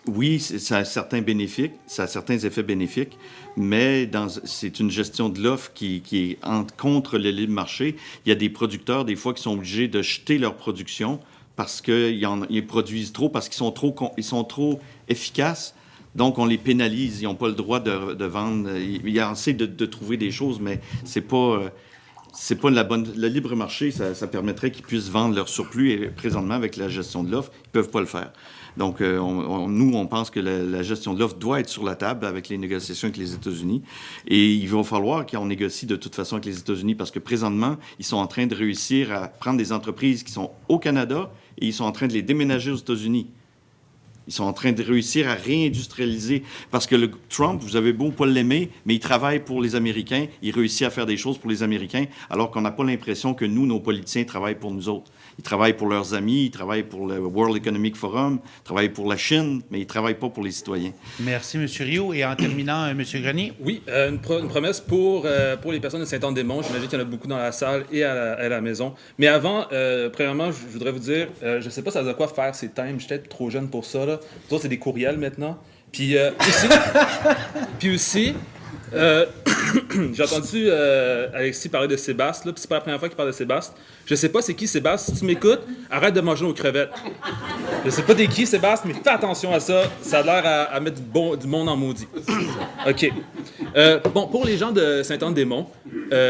Oui, ça a certains effets bénéfiques, mais c'est une gestion de l'offre qui est contre le libre marché. Il y a des producteurs, des fois, qui sont obligés de jeter leur production parce qu'ils produisent trop, parce qu'ils sont trop efficaces. Donc, on les pénalise. Ils n'ont pas le droit de vendre. Ils essaient de trouver des choses, mais c'est pas la bonne... Le libre marché, ça permettrait qu'ils puissent vendre leur surplus. Et présentement, avec la gestion de l'offre, ils ne peuvent pas le faire. Donc, nous, on pense que la gestion de l'offre doit être sur la table avec les négociations avec les États-Unis. Et il va falloir qu'on négocie de toute façon avec les États-Unis parce que présentement, ils sont en train de réussir à prendre des entreprises qui sont au Canada et ils sont en train de les déménager aux États-Unis. Ils sont en train de réussir à réindustrialiser. Parce que Trump, vous avez beau pas l'aimer, mais il travaille pour les Américains. Il réussit à faire des choses pour les Américains, alors qu'on n'a pas l'impression que nous, nos politiciens, travaillent pour nous autres. Ils travaillent pour leurs amis, ils travaillent pour le World Economic Forum, ils travaillent pour la Chine, mais ils ne travaillent pas pour les citoyens. Merci, M. Rio. Et en terminant, M. Grenier? Oui, une promesse pour les personnes de Saint-Anne-des-Monts. J'imagine qu'il y en a beaucoup dans la salle et à la maison. Mais avant, premièrement, je voudrais vous dire, je ne sais pas ça de quoi faire ces thèmes. Je suis peut-être trop jeune pour ça. Là. Vous autres, c'est des courriels maintenant. Puis aussi, j'ai entendu Alexis parler de Sébastien, puis c'est pas la première fois qu'il parle de Sébastien. Je sais pas c'est qui Sébastien. Si tu m'écoutes, arrête de manger nos crevettes. Je sais pas t'es qui Sébastien, mais fais attention à ça. Ça a l'air à mettre du monde en maudit. OK. Bon, pour les gens de Saint-Anne-des-Monts,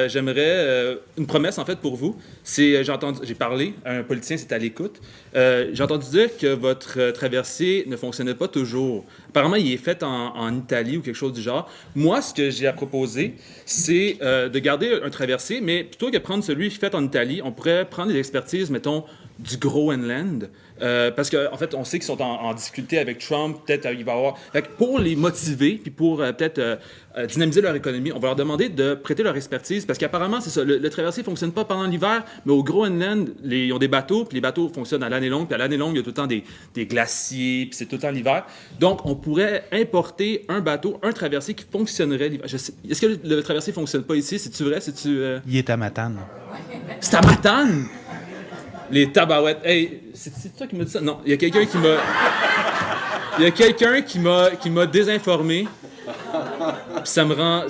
j'aimerais une promesse en fait pour vous. J'ai parlé à un politicien, c'était à l'écoute. J'ai entendu dire que votre traversier ne fonctionnait pas toujours. Apparemment, il est fait en Italie ou quelque chose du genre. Moi, ce que j'ai à proposer, c'est de garder un traversier, mais plutôt que de prendre celui fait en Italie, on pourrait prendre des expertises, mettons, du gros inland. Parce qu'en fait, on sait qu'ils sont en difficulté avec Trump. Peut-être il va y avoir... Fait que pour les motiver, puis pour peut-être dynamiser leur économie, on va leur demander de prêter leur expertise. Parce qu'apparemment, c'est ça, le traversier ne fonctionne pas pendant l'hiver, mais au gros inland, ils ont des bateaux, puis les bateaux fonctionnent à l'année longue. Puis à l'année longue, il y a tout le temps des glaciers, puis c'est tout le temps l'hiver. Donc, on pourrait importer un bateau, un traversier qui fonctionnerait l'hiver. Est-ce que le traversier ne fonctionne pas ici? C'est-tu vrai? Il est à Matane. C'est à Matane? Les tabarouettes. Hey, c'est toi qui m'as dit ça? Non, il y a quelqu'un qui m'a... Il y a quelqu'un qui m'a désinformé. Puis ça me rend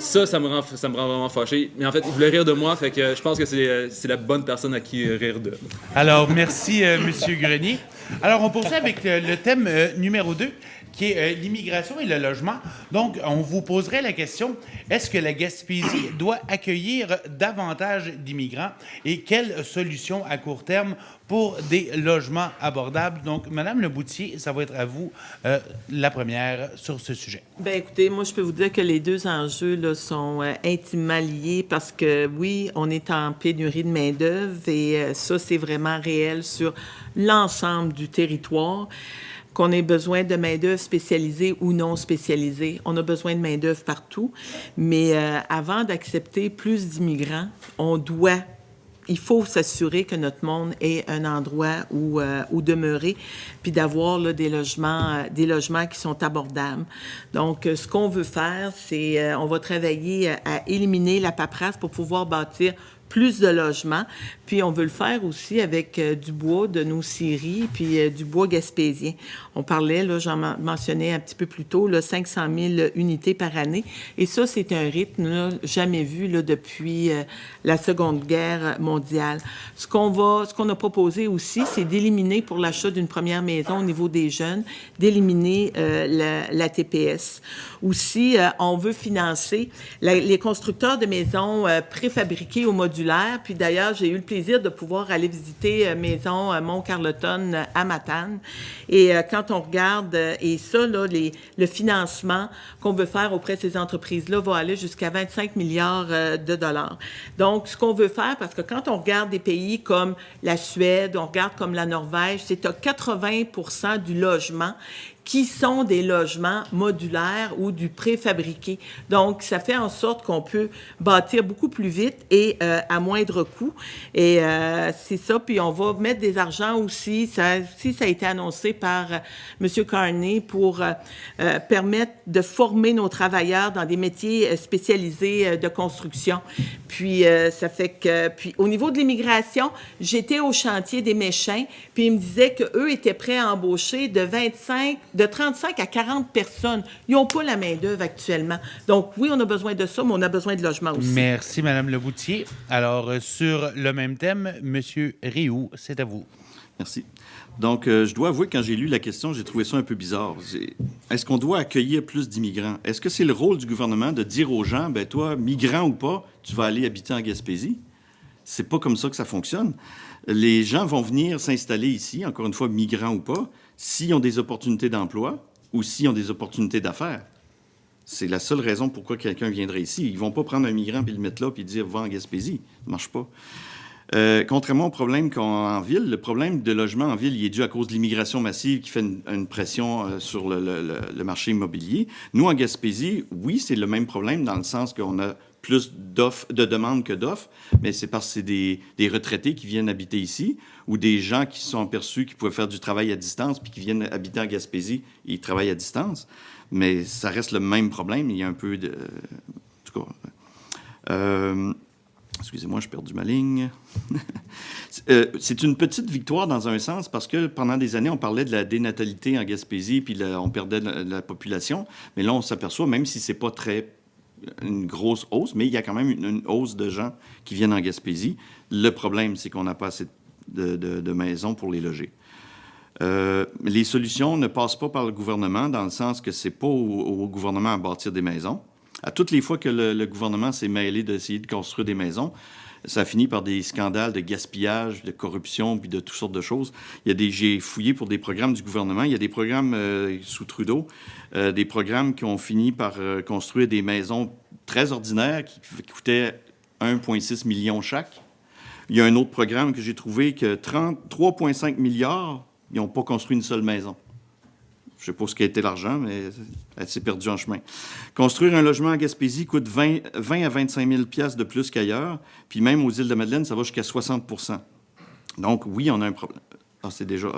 vraiment fâché. Mais en fait, il voulait rire de moi, fait que je pense que c'est la bonne personne à qui rire de. Alors, merci, Monsieur Grenier. Alors, on poursuit avec le thème numéro 2, qui est l'immigration et le logement. Donc, on vous poserait la question, est-ce que la Gaspésie doit accueillir davantage d'immigrants et quelles solutions à court terme pour des logements abordables? Donc, Madame Leboutier, ça va être à vous la première sur ce sujet. Bien, écoutez, moi, je peux vous dire que les deux enjeux là, sont intimement liés parce que, oui, on est en pénurie de main-d'œuvre et ça, c'est vraiment réel sur l'ensemble du territoire. Qu'on ait besoin de main-d'œuvre spécialisée ou non spécialisée. On a besoin de main-d'œuvre partout. Mais avant d'accepter plus d'immigrants, il faut s'assurer que notre monde ait un endroit où demeurer, puis d'avoir là, des logements qui sont abordables. Donc, ce qu'on veut faire, c'est on va travailler à éliminer la paperasse pour pouvoir bâtir plus de logements. Puis, on veut le faire aussi avec du bois de nos scieries, puis du bois gaspésien. On parlait, là, j'en mentionnais un petit peu plus tôt, là, 500 000 unités par année. Et ça, c'est un rythme là, jamais vu là, depuis la Seconde Guerre mondiale. Ce qu'on a proposé aussi, c'est d'éliminer pour l'achat d'une première maison au niveau des jeunes, d'éliminer la TPS. Aussi, on veut financer les constructeurs de maisons préfabriquées au modulaire. Puis d'ailleurs, j'ai eu le plaisir de pouvoir aller visiter Maison Mont-Carleton à Matane. Et quand on regarde, et ça, là, le financement qu'on veut faire auprès de ces entreprises-là va aller jusqu'à 25 milliards de dollars. Donc, ce qu'on veut faire, parce que quand on regarde des pays comme la Suède, on regarde comme la Norvège, c'est à 80% du logement qui sont des logements modulaires ou du préfabriqué. Donc, ça fait en sorte qu'on peut bâtir beaucoup plus vite et à moindre coût. Et c'est ça. Puis, on va mettre des argents aussi. Ça a été annoncé par M. Carney pour permettre de former nos travailleurs dans des métiers spécialisés de construction. Puis, ça fait que... Puis, au niveau de l'immigration, j'étais au chantier des Méchins, puis ils me disaient qu'eux étaient prêts à embaucher de 35 à 40 personnes. Ils n'ont pas la main-d'œuvre actuellement. Donc, oui, on a besoin de ça, mais on a besoin de logements aussi. Merci, Mme Leboutier. Alors, sur le même thème, M. Rioux, c'est à vous. Merci. Donc, je dois avouer, quand j'ai lu la question, j'ai trouvé ça un peu bizarre. Est-ce qu'on doit accueillir plus d'immigrants? Est-ce que c'est le rôle du gouvernement de dire aux gens, ben toi, migrant ou pas, tu vas aller habiter en Gaspésie? C'est pas comme ça que ça fonctionne. Les gens vont venir s'installer ici, encore une fois, migrants ou pas, s'ils ont des opportunités d'emploi ou s'ils ont des opportunités d'affaires. C'est la seule raison pourquoi quelqu'un viendrait ici. Ils ne vont pas prendre un migrant puis le mettre là puis dire « va en Gaspésie ». Ça ne marche pas. Contrairement au problème qu'on a en ville, le problème de logement en ville, il est dû à cause de l'immigration massive qui fait une pression sur le marché immobilier. Nous, en Gaspésie, oui, c'est le même problème dans le sens qu'on a plus de demandes que d'offres, mais c'est parce que c'est des retraités qui viennent habiter ici ou des gens qui se sont aperçus qu'ils pouvaient faire du travail à distance puis qui viennent habiter en Gaspésie et ils travaillent à distance. Mais ça reste le même problème. Il y a un peu de... En tout cas... excusez-moi, j'ai perdu ma ligne. C'est une petite victoire dans un sens parce que pendant des années, on parlait de la dénatalité en Gaspésie puis on perdait la population. Mais là, on s'aperçoit, même si c'est pas une grosse hausse, mais il y a quand même une hausse de gens qui viennent en Gaspésie. Le problème, c'est qu'on n'a pas assez de maisons pour les loger. Les solutions ne passent pas par le gouvernement dans le sens que c'est pas au gouvernement à bâtir des maisons. À toutes les fois que le gouvernement s'est mêlé d'essayer de construire des maisons, ça finit par des scandales de gaspillage, de corruption, puis de toutes sortes de choses. J'ai fouillé pour des programmes du gouvernement. Il y a des programmes sous Trudeau, des programmes qui ont fini par construire des maisons très ordinaires qui coûtaient 1,6 million chaque, Il y a un autre programme que j'ai trouvé que 3,5 milliards, ils n'ont pas construit une seule maison. Je ne sais pas ce qu'a été l'argent, mais elle s'est perdue en chemin. Construire un logement en Gaspésie coûte 20 à 25 000 piastres de plus qu'ailleurs. Puis même aux îles de Madeleine, ça va jusqu'à 60 %. Donc, oui, on a un problème. Ah, c'est déjà...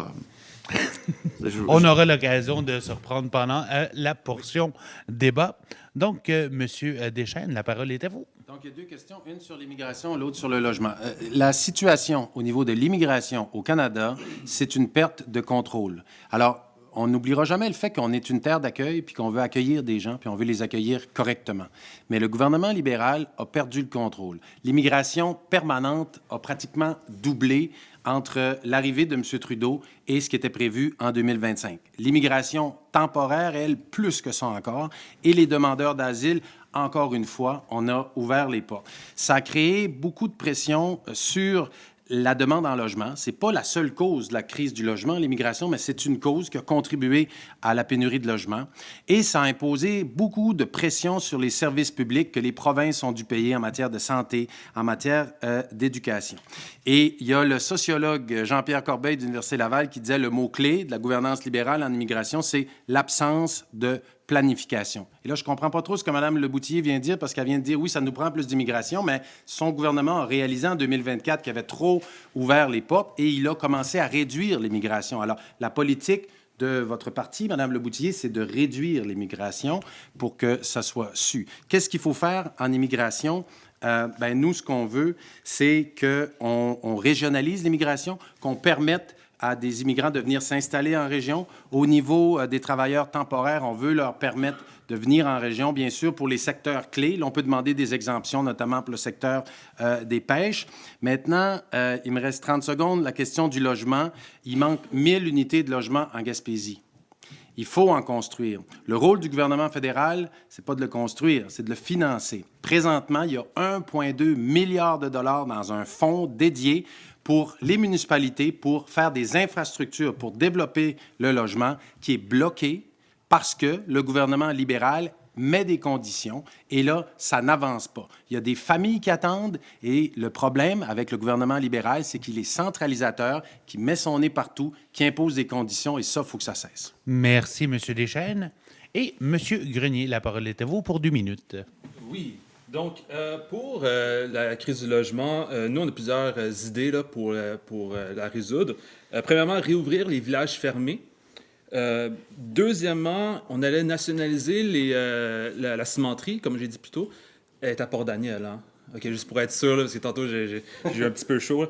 On aura l'occasion de se reprendre pendant la portion débat. Donc, M. Deschênes, la parole est à vous. Donc, il y a deux questions, une sur l'immigration, l'autre sur le logement. La situation au niveau de l'immigration au Canada, c'est une perte de contrôle. Alors, on n'oubliera jamais le fait qu'on est une terre d'accueil, puis qu'on veut accueillir des gens, puis on veut les accueillir correctement. Mais le gouvernement libéral a perdu le contrôle. L'immigration permanente a pratiquement doublé entre l'arrivée de M. Trudeau et ce qui était prévu en 2025. L'immigration temporaire, elle, plus que ça encore, et les demandeurs d'asile, encore une fois, on a ouvert les portes. Ça a créé beaucoup de pression sur la demande en logement. Ce n'est pas la seule cause de la crise du logement, l'immigration, mais c'est une cause qui a contribué à la pénurie de logement. Et ça a imposé beaucoup de pression sur les services publics que les provinces ont dû payer en matière de santé, en matière d'éducation. Et il y a le sociologue Jean-Pierre Corbeil de l'Université Laval qui disait le mot-clé de la gouvernance libérale en immigration, c'est l'absence de planification. Et là, je ne comprends pas trop ce que Mme Leboutillier vient de dire, parce qu'elle vient de dire, oui, ça nous prend plus d'immigration, mais son gouvernement a réalisé en 2024 qu'il avait trop ouvert les portes et il a commencé à réduire l'immigration. Alors, la politique de votre parti, Mme Leboutillier, c'est de réduire l'immigration pour que ça soit su. Qu'est-ce qu'il faut faire en immigration? Nous, ce qu'on veut, c'est qu'on régionalise l'immigration, qu'on permette à des immigrants de venir s'installer en région. Au niveau des travailleurs temporaires, on veut leur permettre de venir en région, bien sûr, pour les secteurs clés. Là, on peut demander des exemptions, notamment pour le secteur des pêches. Maintenant, il me reste 30 secondes. La question du logement. Il manque 1000 unités de logement en Gaspésie. Il faut en construire. Le rôle du gouvernement fédéral, c'est pas de le construire, c'est de le financer. Présentement, il y a 1,2 milliard de dollars dans un fonds dédié pour les municipalités, pour faire des infrastructures, pour développer le logement, qui est bloqué parce que le gouvernement libéral met des conditions et là, ça n'avance pas. Il y a des familles qui attendent et le problème avec le gouvernement libéral, c'est qu'il est centralisateur, qui met son nez partout, qui impose des conditions et ça, il faut que ça cesse. Merci, M. Deschênes. Et M. Grenier, la parole est à vous pour 2 minutes. Oui. Donc, pour la crise du logement, nous, on a plusieurs idées là, pour la résoudre. Premièrement, réouvrir les villages fermés. Deuxièmement, on allait nationaliser la cimenterie, comme j'ai dit plus tôt. Elle est à Port-Daniel, hein? OK, juste pour être sûr, là, parce que tantôt, j'ai eu un petit peu chaud.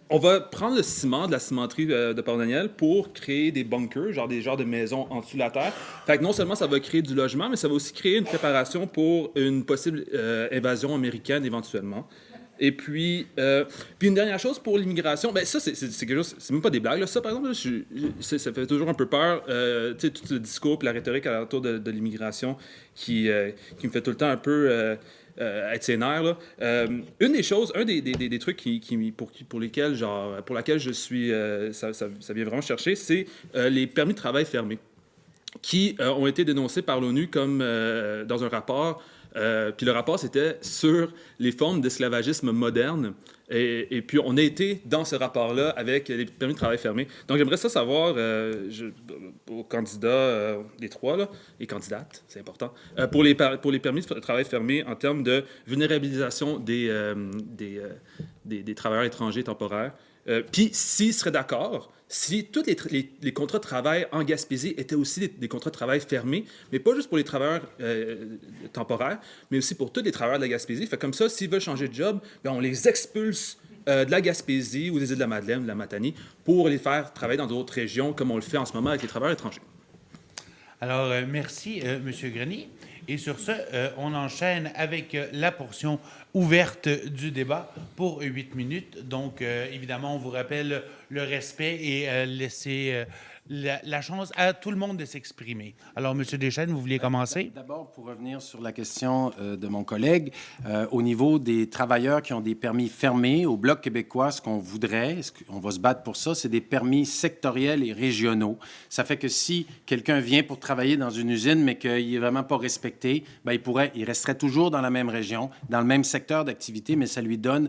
On va prendre le ciment de la cimenterie de Port-Daniel pour créer des bunkers, genre des genres de maisons en dessous de la terre. Fait que non seulement ça va créer du logement, mais ça va aussi créer une préparation pour une possible invasion américaine éventuellement. Et puis une dernière chose pour l'immigration, ben ça, c'est quelque chose, c'est même pas des blagues. Là. Ça, par exemple, ça fait toujours un peu peur, tu sais, tout ce discours et la rhétorique autour de l'immigration qui me fait tout le temps un peu... être sénère, là. Une des choses, un des trucs pour lesquels, genre, pour laquelle je suis, ça vient vraiment chercher, c'est les permis de travail fermés, qui ont été dénoncés par l'ONU comme dans un rapport. Puis le rapport, c'était sur les formes d'esclavagisme moderne. Et puis, on a été dans ce rapport-là avec les permis de travail fermés. Donc, j'aimerais ça savoir, aux candidats, les trois, là, les candidates, c'est important, pour les permis de travail fermés en termes de vulnérabilisation des travailleurs étrangers temporaires. Puis, s'ils seraient d'accord, si tous les contrats de travail en Gaspésie étaient aussi des contrats de travail fermés, mais pas juste pour les travailleurs temporaires, mais aussi pour tous les travailleurs de la Gaspésie. Fait comme ça, s'ils veulent changer de job, bien, on les expulse de la Gaspésie ou des îles de la Madeleine, de la Matanie, pour les faire travailler dans d'autres régions, comme on le fait en ce moment avec les travailleurs étrangers. Alors, merci, M. Grenier. Et sur ce, on enchaîne avec la portion ouverte du débat pour 8 minutes. Donc, évidemment, on vous rappelle le respect et laisser la chance à tout le monde de s'exprimer. Alors, M. Deschênes, vous vouliez commencer? D'abord, pour revenir sur la question de mon collègue, au niveau des travailleurs qui ont des permis fermés, au Bloc québécois, ce qu'on voudrait, on va se battre pour ça, c'est des permis sectoriels et régionaux. Ça fait que si quelqu'un vient pour travailler dans une usine, mais qu'il n'est vraiment pas respecté, bien, il resterait toujours dans la même région, dans le même secteur d'activité, mais ça lui donne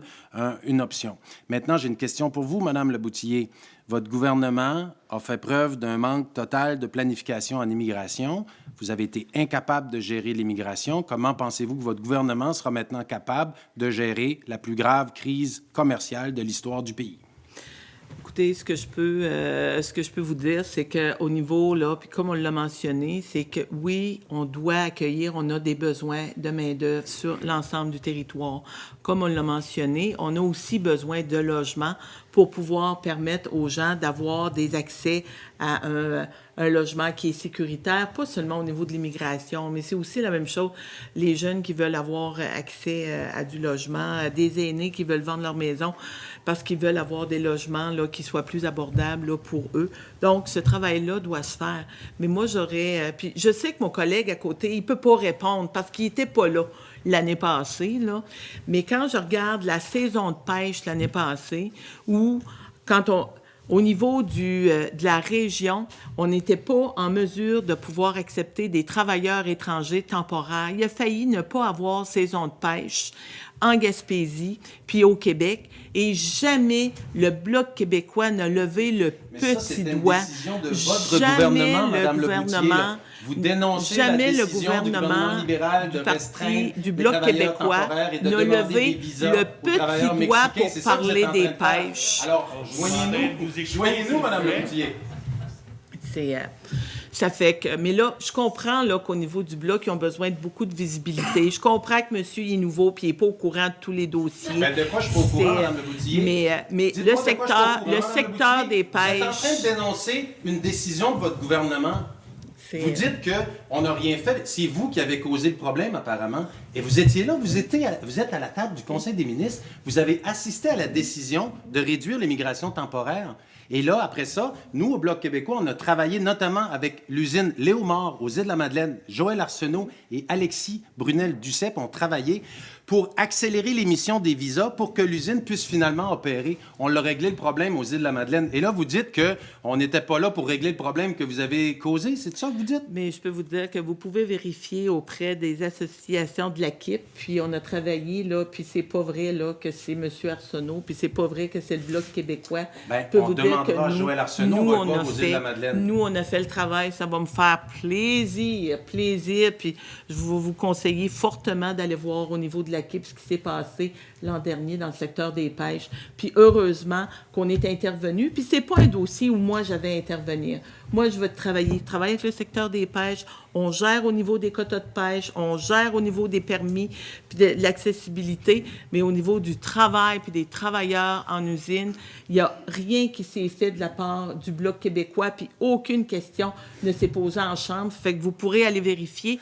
une option. Maintenant, j'ai une question pour vous, Madame Leboutillier. Votre gouvernement a fait preuve d'un manque total de planification en immigration. Vous avez été incapable de gérer l'immigration. Comment pensez-vous que votre gouvernement sera maintenant capable de gérer la plus grave crise commerciale de l'histoire du pays? Écoutez, ce que je peux vous dire, c'est qu'au niveau, là, puis comme on l'a mentionné, c'est que oui, on doit accueillir, on a des besoins de main-d'œuvre sur l'ensemble du territoire. Comme on l'a mentionné, on a aussi besoin de logements pour pouvoir permettre aux gens d'avoir des accès à un logement qui est sécuritaire, pas seulement au niveau de l'immigration, mais c'est aussi la même chose, les jeunes qui veulent avoir accès à du logement, des aînés qui veulent vendre leur maison parce qu'ils veulent avoir des logements là, qui soient plus abordables là, pour eux. Donc, ce travail-là doit se faire. Mais moi, puis je sais que mon collègue à côté, il peut pas répondre parce qu'il était pas là l'année passée, là. Mais quand je regarde la saison de pêche l'année passée, où au niveau de la région, on n'était pas en mesure de pouvoir accepter des travailleurs étrangers temporaires. Il a failli ne pas avoir saison de pêche en Gaspésie, puis au Québec, et jamais le Bloc québécois n'a levé le petit doigt. Mais ça, c'était une décision de votre gouvernement, Madame Leboutillier. Vous dénoncez jamais la décision le gouvernement libéral de restreindre du les Bloc travailleurs québécois temporaires et de n'a demander levé des visas le aux travailleurs petit doigt mexicains. pour C'est ça que vous parler êtes en des train de faire. pêches. Alors, joignez-nous, Madame Leboutillier. Ça fait que... Mais là, je comprends là, qu'au niveau du Bloc, ils ont besoin de beaucoup de visibilité. Je comprends que monsieur est nouveau puis il n'est pas au courant de tous les dossiers. Ben, de quoi je suis pas au courant, Mme Leboutillier? Mais le secteur des pêches... Vous êtes en train de dénoncer une décision de votre gouvernement. Vous dites qu'on n'a rien fait. C'est vous qui avez causé le problème, apparemment. Et vous étiez là, vous êtes à la table du Conseil des ministres. Vous avez assisté à la décision de réduire l'immigration temporaire. Et là, après ça, nous, au Bloc québécois, on a travaillé notamment avec l'usine Léomar aux Îles-de-la-Madeleine. Joël Arsenault et Alexis Brunel-Duceppe ont travaillé pour accélérer l'émission des visas pour que l'usine puisse finalement opérer. On l'a réglé le problème aux Îles-de-la-Madeleine. Et là, vous dites qu'on n'était pas là pour régler le problème que vous avez causé. C'est ça que vous dites? Mais je peux vous dire que vous pouvez vérifier auprès des associations de l'AQIP. Puis on a travaillé, là, puis c'est pas vrai là, que c'est M. Arsenault, puis c'est pas vrai que c'est le Bloc québécois. Bien, je peux on vous dire demandera à Joël Arsenault, on va aux Îles-de-la-Madeleine. Nous, on a fait le travail. Ça va me faire plaisir. Puis je vais vous conseiller fortement d'aller voir au niveau de l'AQIP ce qui s'est passé l'an dernier dans le secteur des pêches. Puis heureusement qu'on est intervenu. Puis c'est pas un dossier où moi j'avais à intervenir. Moi, je veux travailler avec le secteur des pêches. On gère au niveau des quotas de pêche, on gère au niveau des permis, puis de l'accessibilité, mais au niveau du travail puis des travailleurs en usine, il n'y a rien qui s'est fait de la part du Bloc québécois, puis aucune question ne s'est posée en chambre. Fait que vous pourrez aller vérifier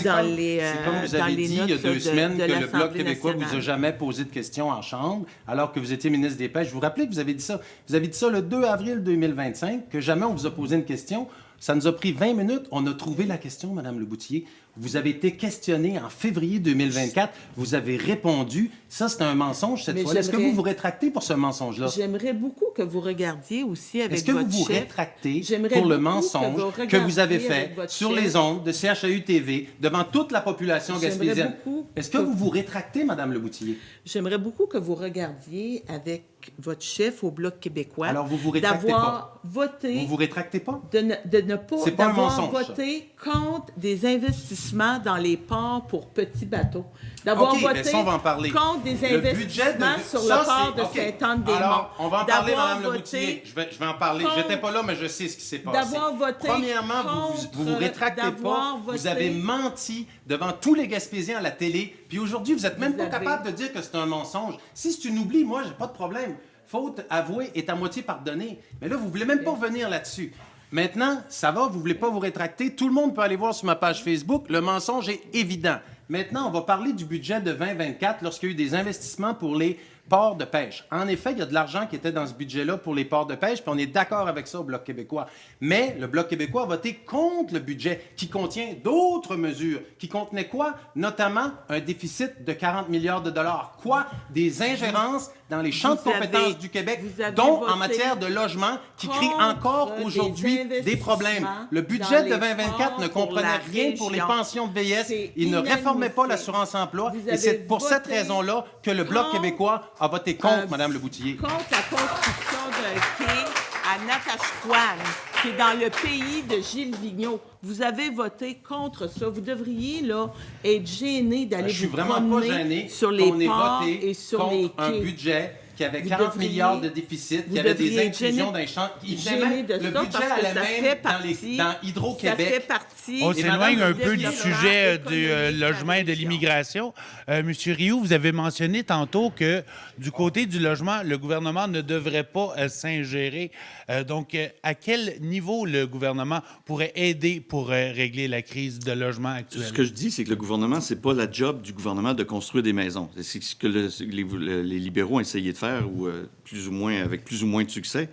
dans les notes c'est comme vous avez dit il y a 2 semaines que le Bloc québécois ne vous a jamais posé de questions en chambre, alors que vous étiez ministre des Pêches. Je vous rappelez que vous avez dit ça. Vous avez dit ça le 2 avril 2025, que jamais on vous a posé une question. Ça nous a pris 20 minutes. On a trouvé la question, Mme Leboutillier. Vous avez été questionné en février 2024. Vous avez répondu. Ça, c'est un mensonge cette fois-là. Est-ce que vous vous rétractez pour ce mensonge-là? J'aimerais beaucoup que vous regardiez aussi avec votre chef. Est-ce que vous vous rétractez pour le mensonge que vous avez fait sur les ondes de CHAU-TV devant toute la population gaspésienne? Est-ce que vous vous rétractez, Mme Leboutillier? J'aimerais beaucoup que vous regardiez avec votre chef au Bloc québécois. Alors, vous vous rétractez pas? Voté... Vous vous rétractez pas? De ne pas... C'est pas un mensonge, voté contre des investissements dans les ports pour petits bateaux. D'avoir voté ça, on va en parler. Contre des investissements sur le port de Sainte-Anne-des-Monts. Alors, on va en parler, Mme Leboutillier. Je vais en parler. Je n'étais pas là, mais je sais ce qui s'est passé. D'avoir voté Premièrement, vous vous rétractez pas. Vous avez menti devant tous les Gaspésiens à la télé. Puis aujourd'hui, vous n'êtes même pas capable de dire que c'est un mensonge. Si c'est une oubli, moi, j'ai pas de problème. Faute avouée est à moitié pardonnée. Mais là, vous ne voulez même pas revenir là-dessus. Maintenant, ça va, vous ne voulez pas vous rétracter. Tout le monde peut aller voir sur ma page Facebook. Le mensonge est évident. Maintenant, on va parler du budget de 2024 lorsqu'il y a eu des investissements pour les Ports de pêche. En effet, il y a de l'argent qui était dans ce budget-là pour les ports de pêche, puis on est d'accord avec ça au Bloc québécois. Mais le Bloc québécois a voté contre le budget qui contient d'autres mesures. Qui contenait quoi? Notamment un déficit de 40 milliards de dollars. Quoi? Des ingérences dans les champs de compétences du Québec, dont en matière de logement, qui créent encore aujourd'hui des problèmes. Le budget de 2024 ne comprenait rien pour les pensions de vieillesse. Il ne réformait pas l'assurance-emploi. Et c'est pour cette raison-là que le Bloc québécois a voté contre, Mme Leboutillier. Contre la construction d'un quai à Natashquan, qui est dans le pays de Gilles Vigneault. Vous avez voté contre ça. Vous devriez là, être gêné d'aller vous promener sur les ports et sur les quais. Un budget qui avait 40 milliards de déficit, qui avait des inclusions d'un champ. Le budget allait même dans Hydro-Québec. Ça fait partie. On s'éloigne un peu du sujet du logement et de l'immigration. Monsieur Rioux, vous avez mentionné tantôt que du côté du logement, le gouvernement ne devrait pas s'ingérer. Donc, à quel niveau le gouvernement pourrait aider pour régler la crise de logement actuelle? Ce que je dis, c'est que le gouvernement, c'est pas la job du gouvernement de construire des maisons. C'est ce que les libéraux ont essayé de faire, ou plus ou moins, avec plus ou moins de succès.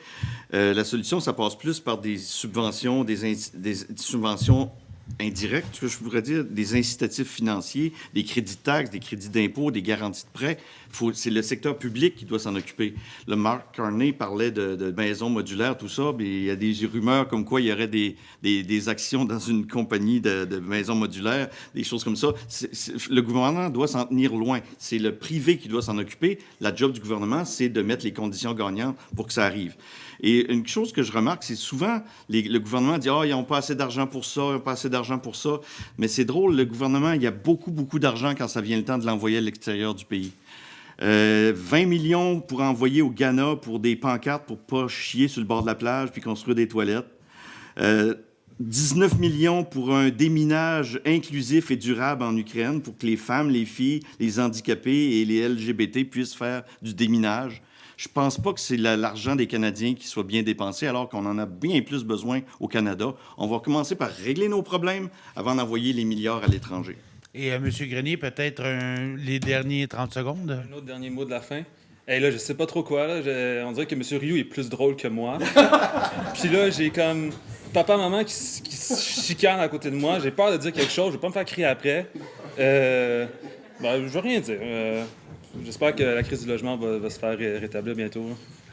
La solution, ça passe plus par des subventions, des subventions indirectes, ce que je voudrais dire, des incitatifs financiers, des crédits de taxes, des crédits d'impôts, des garanties de prêts. C'est le secteur public qui doit s'en occuper. Le Mark Carney parlait de maisons modulaires, tout ça, mais il y a des rumeurs comme quoi il y aurait des actions dans une compagnie de maisons modulaires, des choses comme ça. Le gouvernement doit s'en tenir loin. C'est le privé qui doit s'en occuper. La job du gouvernement, c'est de mettre les conditions gagnantes pour que ça arrive. Et une chose que je remarque, c'est souvent, le gouvernement dit « Ah, ils n'ont pas assez d'argent pour ça, ils n'ont pas assez d'argent pour ça ». Mais c'est drôle, le gouvernement, il y a beaucoup, beaucoup d'argent quand ça vient le temps de l'envoyer à l'extérieur du pays. 20 millions pour envoyer au Ghana pour des pancartes pour pas chier sur le bord de la plage puis construire des toilettes. 19 millions pour un déminage inclusif et durable en Ukraine pour que les femmes, les filles, les handicapés et les LGBT puissent faire du déminage. Je ne pense pas que c'est l'argent des Canadiens qui soit bien dépensé, alors qu'on en a bien plus besoin au Canada. On va commencer par régler nos problèmes avant d'envoyer les milliards à l'étranger. Et M. Grenier, peut-être les derniers 30 secondes? Un autre dernier mot de la fin. Hey, là, je sais pas trop quoi. Là. On dirait que M. Rioux est plus drôle que moi. Puis là, j'ai comme papa, maman qui se chicanent à côté de moi. J'ai peur de dire quelque chose. Je vais pas me faire crier après. Je veux rien dire. J'espère que la crise du logement va se faire rétablir bientôt.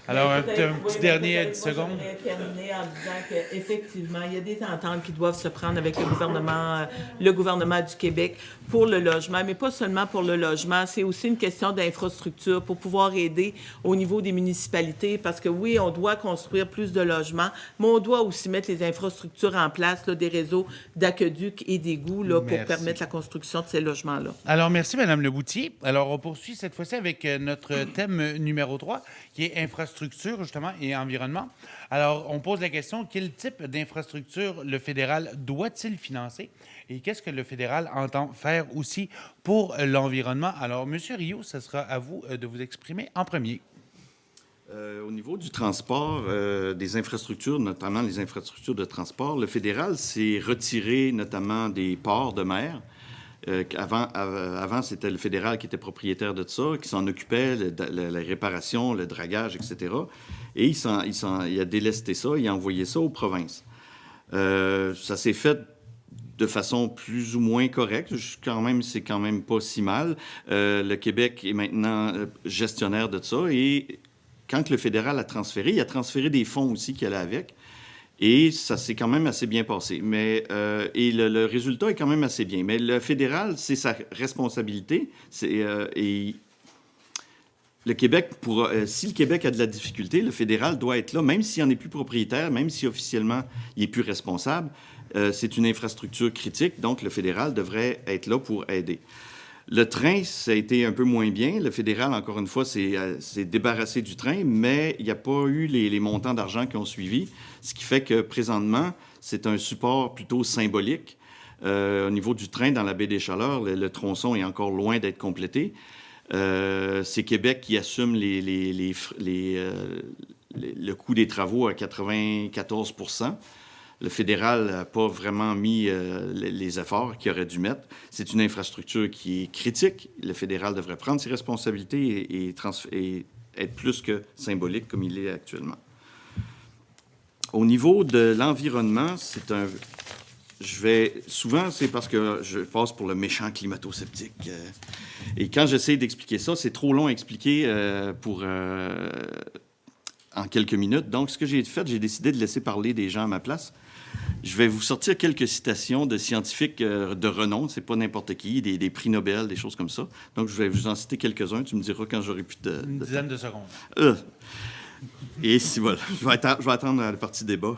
Alors, un petit dernier 10 secondes. Je voudrais terminer en disant qu'effectivement, il y a des ententes qui doivent se prendre avec le gouvernement du Québec pour le logement, mais pas seulement pour le logement. C'est aussi une question d'infrastructure pour pouvoir aider au niveau des municipalités, parce que oui, on doit construire plus de logements, mais on doit aussi mettre les infrastructures en place, là, des réseaux d'aqueducs et d'égouts là, pour permettre la construction de ces logements-là. Alors, merci, Mme Leboutillier. Alors, on poursuit cette fois-ci avec notre thème numéro 3, qui est infrastructure, justement, et environnement. Alors, on pose la question, quel type d'infrastructure le fédéral doit-il financer et qu'est-ce que le fédéral entend faire aussi pour l'environnement? Alors, M. Rioux, ce sera à vous de vous exprimer en premier. Au niveau du transport, des infrastructures, notamment les infrastructures de transport, le fédéral s'est retiré notamment des ports de mer. Avant, c'était le fédéral qui était propriétaire de ça, qui s'en occupait, la réparation, le dragage, etc. Et il a délesté ça, il a envoyé ça aux provinces. Ça s'est fait de façon plus ou moins correcte. C'est quand même pas si mal. Le Québec est maintenant gestionnaire de ça. Et quand le fédéral a transféré, il a transféré des fonds aussi qui allaient avec. Et ça s'est quand même assez bien passé. Mais, et le résultat est quand même assez bien. Mais le fédéral, c'est sa responsabilité. Et le Québec, si le Québec a de la difficulté, le fédéral doit être là, même s'il n'en est plus propriétaire, même si officiellement il n'est plus responsable. C'est une infrastructure critique, donc le fédéral devrait être là pour aider. Le train, ça a été un peu moins bien. Le fédéral, encore une fois, s'est débarrassé du train, mais il n'y a pas eu les montants d'argent qui ont suivi, ce qui fait que présentement, c'est un support plutôt symbolique. Au niveau du train dans la baie des Chaleurs, le tronçon est encore loin d'être complété. C'est Québec qui assume le coût des travaux à 94 %. Le fédéral n'a pas vraiment mis les efforts qu'il aurait dû mettre. C'est une infrastructure qui est critique. Le fédéral devrait prendre ses responsabilités et être plus que symbolique comme il est actuellement. Au niveau de l'environnement, souvent, c'est parce que je passe pour le méchant climato-sceptique. Et quand j'essaie d'expliquer ça, c'est trop long à expliquer en quelques minutes. Donc, ce que j'ai fait, j'ai décidé de laisser parler des gens à ma place. Je vais vous sortir quelques citations de scientifiques de renom. C'est pas n'importe qui, des prix Nobel, des choses comme ça. Donc, je vais vous en citer quelques-uns. Tu me diras quand j'aurai plus de... Une dizaine de secondes. Et si, voilà, je vais attendre la partie débat.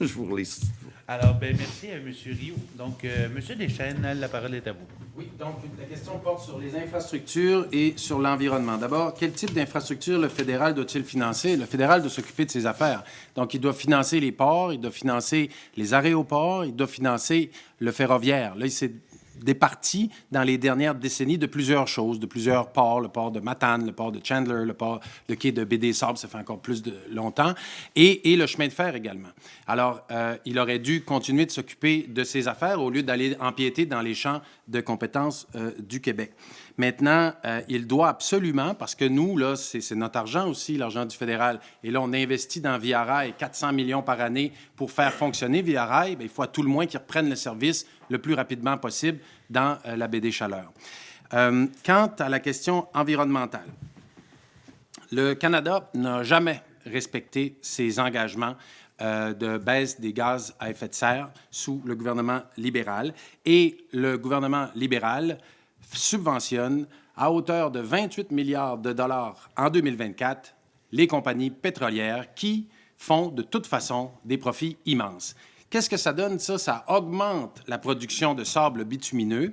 Je vous relise. Alors, merci à M. Rioux. Donc, M. Deschênes, la parole est à vous. Oui, donc la question porte sur les infrastructures et sur l'environnement. D'abord, quel type d'infrastructure le fédéral doit-il financer? Le fédéral doit s'occuper de ses affaires. Donc, il doit financer les ports, il doit financer les aéroports, il doit financer le ferroviaire. Là, il s'est départi dans les dernières décennies de plusieurs choses, de plusieurs ports, le port de Matane, le port de Chandler, le quai de Baie-des-Sables, ça fait encore plus de longtemps, et le chemin de fer également. Alors, il aurait dû continuer de s'occuper de ses affaires au lieu d'aller empiéter dans les champs de compétences du Québec. Maintenant, il doit absolument, parce que nous, là, c'est notre argent aussi, l'argent du fédéral, et là, on investit dans Via Rail 400 millions par année pour faire fonctionner Via Rail, bien, il faut à tout le moins qu'ils reprennent le service le plus rapidement possible dans la baie des Chaleurs. Quant à la question environnementale, le Canada n'a jamais respecté ses engagements de baisse des gaz à effet de serre sous le gouvernement libéral. Et le gouvernement libéral subventionne à hauteur de 28 milliards de dollars en 2024 les compagnies pétrolières qui font de toute façon des profits immenses. Qu'est-ce que ça donne, ça? Ça augmente la production de sable bitumineux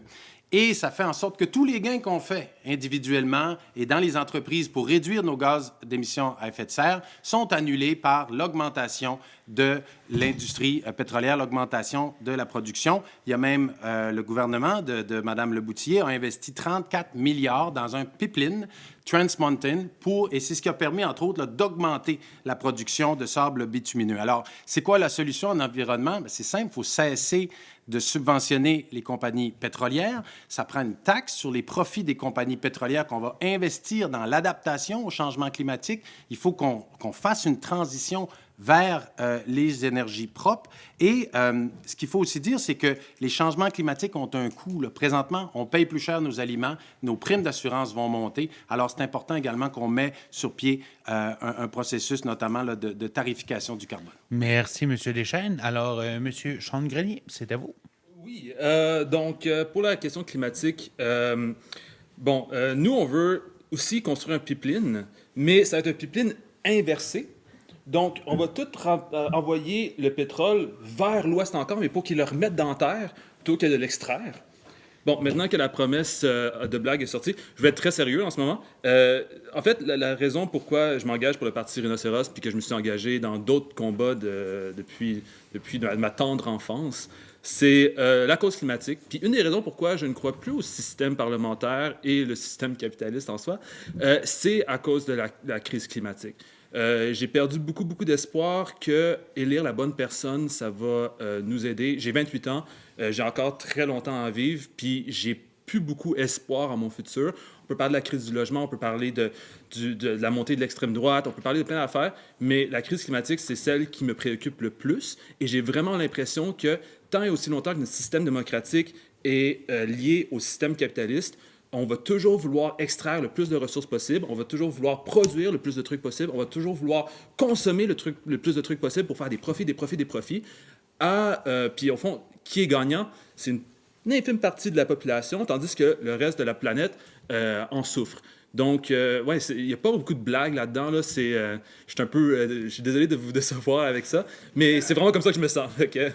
et ça fait en sorte que tous les gains qu'on fait individuellement et dans les entreprises pour réduire nos gaz d'émissions à effet de serre sont annulés par l'augmentation de l'industrie pétrolière, l'augmentation de la production. Il y a même le gouvernement de Mme Leboutillier a investi 34 milliards dans un pipeline Trans Mountain et c'est ce qui a permis, entre autres, d'augmenter la production de sable bitumineux. Alors, c'est quoi la solution en environnement? Bien, c'est simple, il faut cesser de subventionner les compagnies pétrolières. Ça prend une taxe sur les profits des compagnies pétrolières qu'on va investir dans l'adaptation au changement climatique. Il faut qu'on fasse une transition vers les énergies propres. Et ce qu'il faut aussi dire, c'est que les changements climatiques ont un coût. Là. Présentement, on paye plus cher nos aliments, nos primes d'assurance vont monter. Alors, c'est important également qu'on met sur pied un processus, notamment là, de tarification du carbone. Merci, M. Deschênes. Alors, M. Sean-Grenier, c'est à vous. Oui, donc, pour la question climatique, nous, on veut aussi construire un pipeline, mais ça va être un pipeline inversé. Donc, on va tout envoyer le pétrole vers l'ouest encore, mais pour qu'ils le remettent dans la terre plutôt que de l'extraire. Bon, maintenant que la promesse de blague est sortie, je vais être très sérieux en ce moment. En fait, la raison pourquoi je m'engage pour le Parti Rhinocéros puis que je me suis engagé dans d'autres combats depuis ma tendre enfance, c'est la cause climatique. Puis une des raisons pourquoi je ne crois plus au système parlementaire et le système capitaliste en soi, c'est à cause de la crise climatique. J'ai perdu beaucoup d'espoir que élire la bonne personne, ça va nous aider. J'ai 28 ans, j'ai encore très longtemps à vivre, puis j'ai plus beaucoup espoir en mon futur. On peut parler de la crise du logement, on peut parler de la montée de l'extrême droite, on peut parler de plein d'affaires, mais la crise climatique, c'est celle qui me préoccupe le plus. Et j'ai vraiment l'impression que tant et aussi longtemps que notre système démocratique est lié au système capitaliste, on va toujours vouloir extraire le plus de ressources possible, on va toujours vouloir produire le plus de trucs possible, on va toujours vouloir consommer le plus de trucs possible pour faire des profits. Puis au fond, qui est gagnant? C'est une infime partie de la population, tandis que le reste de la planète en souffre. Donc, il n'y a pas beaucoup de blagues là-dedans. Là. Je suis désolé de vous décevoir avec ça, mais c'est vraiment comme ça que je me sens. Okay?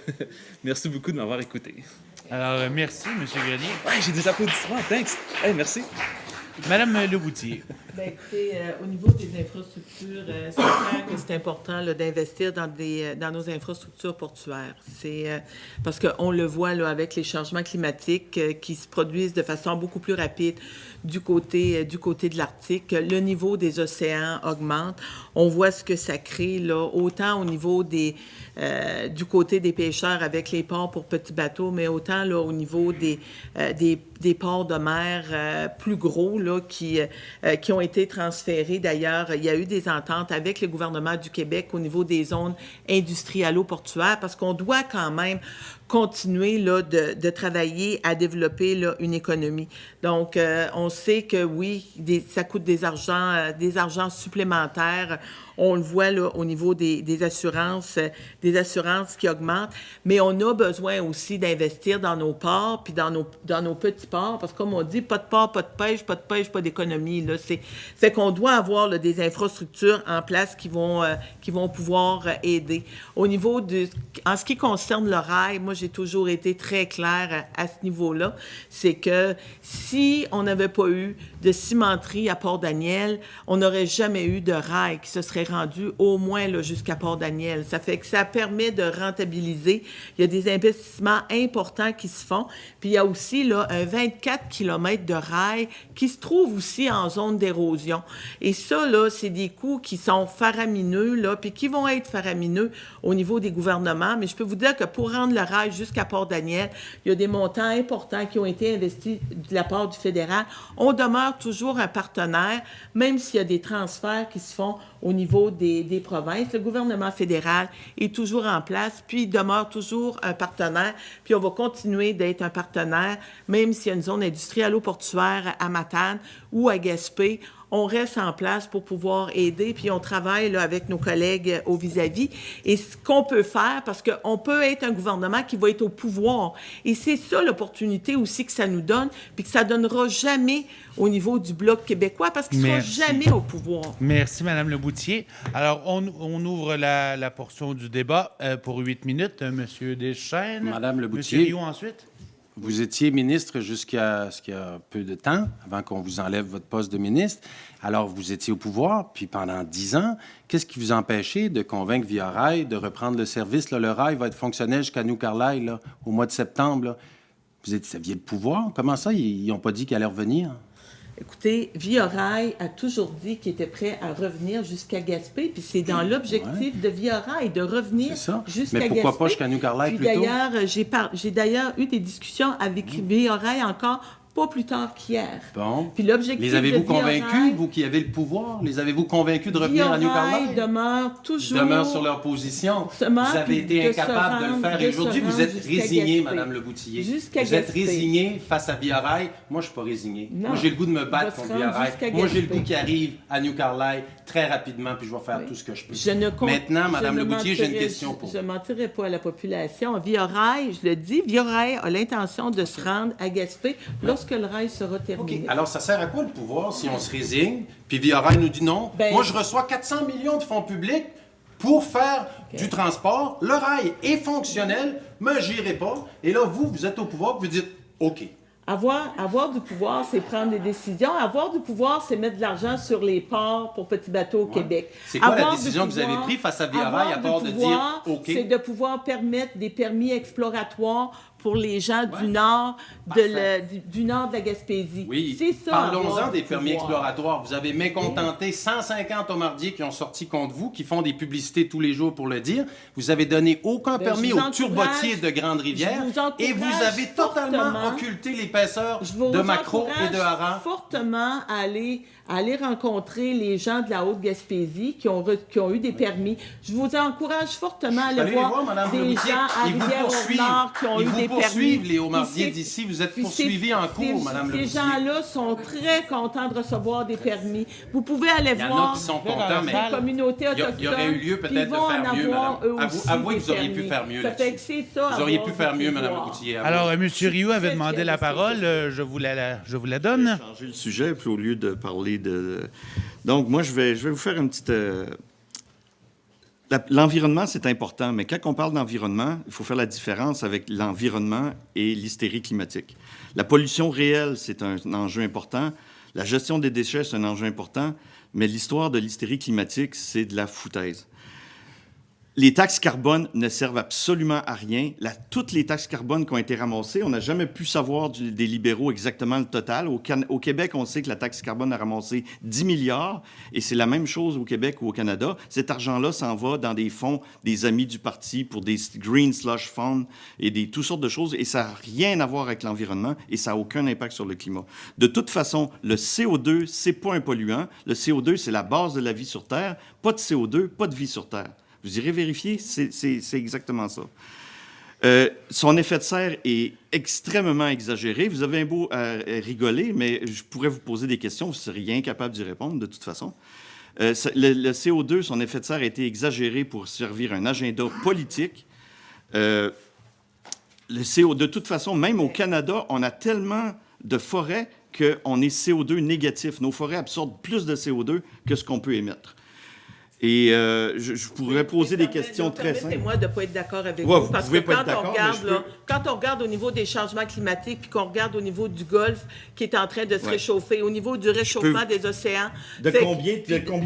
Merci beaucoup de m'avoir écouté. Alors, merci, M. Grenier. Ouais, j'ai des applaudissements, thanks. Hey, merci. Madame Leboutillier. Bien, écoutez, au niveau des infrastructures, c'est clair que c'est important là, d'investir dans nos infrastructures portuaires. C'est parce qu'on le voit là, avec les changements climatiques qui se produisent de façon beaucoup plus rapide du côté de l'Arctique. Le niveau des océans augmente. On voit ce que ça crée, là, autant au niveau du côté des pêcheurs avec les ports pour petits bateaux, mais autant là, au niveau des ports de mer plus gros là, qui ont été transférés. D'ailleurs, il y a eu des ententes avec le gouvernement du Québec au niveau des zones industrialo-portuaires parce qu'on doit quand même continuer là, de travailler à développer là, une économie. Donc, on sait que oui, ça coûte des argents supplémentaires. On le voit là, au niveau des assurances qui augmentent, mais on a besoin aussi d'investir dans nos ports puis dans nos petits ports, parce que comme on dit, pas de port, pas de pêche, pas d'économie. Là, fait qu'on doit avoir là, des infrastructures en place qui vont pouvoir aider. Au niveau en ce qui concerne le rail, moi j'ai toujours été très claire à ce niveau-là, c'est que si on n'avait pas eu de cimenterie à Port-Daniel, on n'aurait jamais eu de rail qui se serait rendu au moins là, jusqu'à Port-Daniel. Ça fait que ça permet de rentabiliser. Il y a des investissements importants qui se font. Puis il y a aussi là, un 24 km de rail qui se trouve aussi en zone d'érosion. Et ça, là, c'est des coûts qui sont faramineux, là, puis qui vont être faramineux au niveau des gouvernements. Mais je peux vous dire que pour rendre le rail jusqu'à Port-Daniel, il y a des montants importants qui ont été investis de la part du fédéral. On demeure toujours un partenaire, même s'il y a des transferts qui se font au niveau des provinces. Le gouvernement fédéral est toujours en place, puis il demeure toujours un partenaire, puis on va continuer d'être un partenaire, même s'il y a une zone industrialo-portuaire à Matane ou à Gaspé. On reste en place pour pouvoir aider, puis on travaille là, avec nos collègues au vis-à-vis. Et ce qu'on peut faire, parce qu'on peut être un gouvernement qui va être au pouvoir, et c'est ça l'opportunité aussi que ça nous donne, puis que ça ne donnera jamais au niveau du Bloc québécois, parce qu'il ne sera jamais au pouvoir. Merci, Mme Leboutier. Alors, on ouvre la portion du débat pour 8 minutes. Monsieur Deschênes. Mme Leboutier. Monsieur Rioux ensuite. Vous étiez ministre jusqu'à ce qu'il y a peu de temps, avant qu'on vous enlève votre poste de ministre. Alors, vous étiez au pouvoir, puis pendant 10 ans, qu'est-ce qui vous empêchait de convaincre Via Rail de reprendre le service? Là, le rail va être fonctionnel jusqu'à New Carlisle, là, au mois de septembre. Là. Vous aviez le pouvoir. Comment ça, ils n'ont pas dit qu'il allait revenir? Écoutez, Via Rail a toujours dit qu'il était prêt à revenir jusqu'à Gaspé, puis c'est dans l'objectif de Via Rail de revenir jusqu'à Gaspé. Mais pourquoi pas jusqu'à New Carlisle plus tôt? D'ailleurs, j'ai d'ailleurs eu des discussions avec Via Rail encore pas plus tard qu'hier. Bon. Puis l'objectif les avez-vous de Via convaincus, Rail, vous qui avez le pouvoir? Les avez-vous convaincus de revenir à New Carlisle? demeure toujours... Ils demeurent sur leur position. Vous avez été incapable de le faire. Et aujourd'hui, vous êtes résigné, Mme Leboutier. Vous êtes résigné face à Via Rail. Moi, je ne suis pas résigné. Non. Moi, j'ai le goût de me battre contre Via Rail. Moi, j'ai le goût qui arrive à New Carlisle très rapidement, puis je vais faire tout ce que je peux. Maintenant, Mme Leboutier, j'ai une question pour vous. Je ne mentirai pas à la population. Via Rail, je le dis, Via Rail a l'intention de se rendre à Gaspé lorsque le rail sera terminé. OK. Alors, ça sert à quoi le pouvoir si on se résigne, puis Via Rail nous dit non? Moi, je reçois 400 millions de fonds publics pour faire du transport. Le rail est fonctionnel, mais j'irai pas. Et là, vous êtes au pouvoir, vous dites OK. Avoir du pouvoir, c'est prendre des décisions. Avoir du pouvoir, c'est mettre de l'argent sur les ports pour petits bateaux au Québec. C'est quoi la décision que vous avez prise face à Via Rail à part de dire OK? C'est de pouvoir permettre des permis exploratoires pour les gens du nord du nord de la Gaspésie. Oui, c'est ça. Parlons-en des permis exploratoires. Vous avez mécontenté 150 homardiers qui ont sorti contre vous, qui font des publicités tous les jours pour le dire. Vous avez donné aucun permis aux turbotiers de Grande-Rivière et vous avez totalement occulté l'épaisseur de Macro et de Haran. Fortement à aller rencontrer les gens de la Haute-Gaspésie qui ont eu des permis. Je vous encourage fortement à aller voir des gens à Rivière-au-Nord qui ont eu des permis. Poursuivre les homardiers d'ici. Vous êtes poursuivis en cours, Mme Leboutier. Ces gens-là sont très contents de recevoir des permis. Vous pouvez aller voir. Il y en a qui sont contents, mais les communautés autochtones. Il y aurait eu lieu peut-être de faire mieux, madame. Avouez que vous auriez pu faire mieux là-dessus. Vous auriez pu faire mieux, Mme Leboutier. Alors, M. Rioux avait demandé la parole. Je vous la donne. Je vais changer le sujet, puis au lieu de parler de... Donc, moi, je vais vous faire une petite... L'environnement, c'est important, mais quand on parle d'environnement, il faut faire la différence avec l'environnement et l'hystérie climatique. La pollution réelle, c'est un enjeu important. La gestion des déchets, c'est un enjeu important, mais l'histoire de l'hystérie climatique, c'est de la foutaise. Les taxes carbone ne servent absolument à rien. Toutes les taxes carbone qui ont été ramassées, on n'a jamais pu savoir des libéraux exactement le total. Au Québec, on sait que la taxe carbone a ramassé 10 milliards, et c'est la même chose au Québec ou au Canada. Cet argent-là s'en va dans des fonds des amis du parti pour des Green Slush Funds et toutes sortes de choses, et ça n'a rien à voir avec l'environnement, et ça n'a aucun impact sur le climat. De toute façon, le CO2, c'est pas un polluant. Le CO2, c'est la base de la vie sur Terre. Pas de CO2, pas de vie sur Terre. Vous irez vérifier, c'est exactement ça. Son effet de serre est extrêmement exagéré. Vous avez un beau rigoler, mais je pourrais vous poser des questions, vous ne seriez incapable d'y répondre de toute façon. Le CO2, son effet de serre a été exagéré pour servir un agenda politique. Le CO2, de toute façon, même au Canada, on a tellement de forêts qu'on est CO2 négatif. Nos forêts absorbent plus de CO2 que ce qu'on peut émettre. Et je pourrais poser des questions très simples. Permettez-moi de ne pas être d'accord avec Ouais, vous, parce que quand on regarde au niveau des changements climatiques, puis qu'on regarde au niveau du Golfe qui est en train de se réchauffer, au niveau du réchauffement des océans... De combien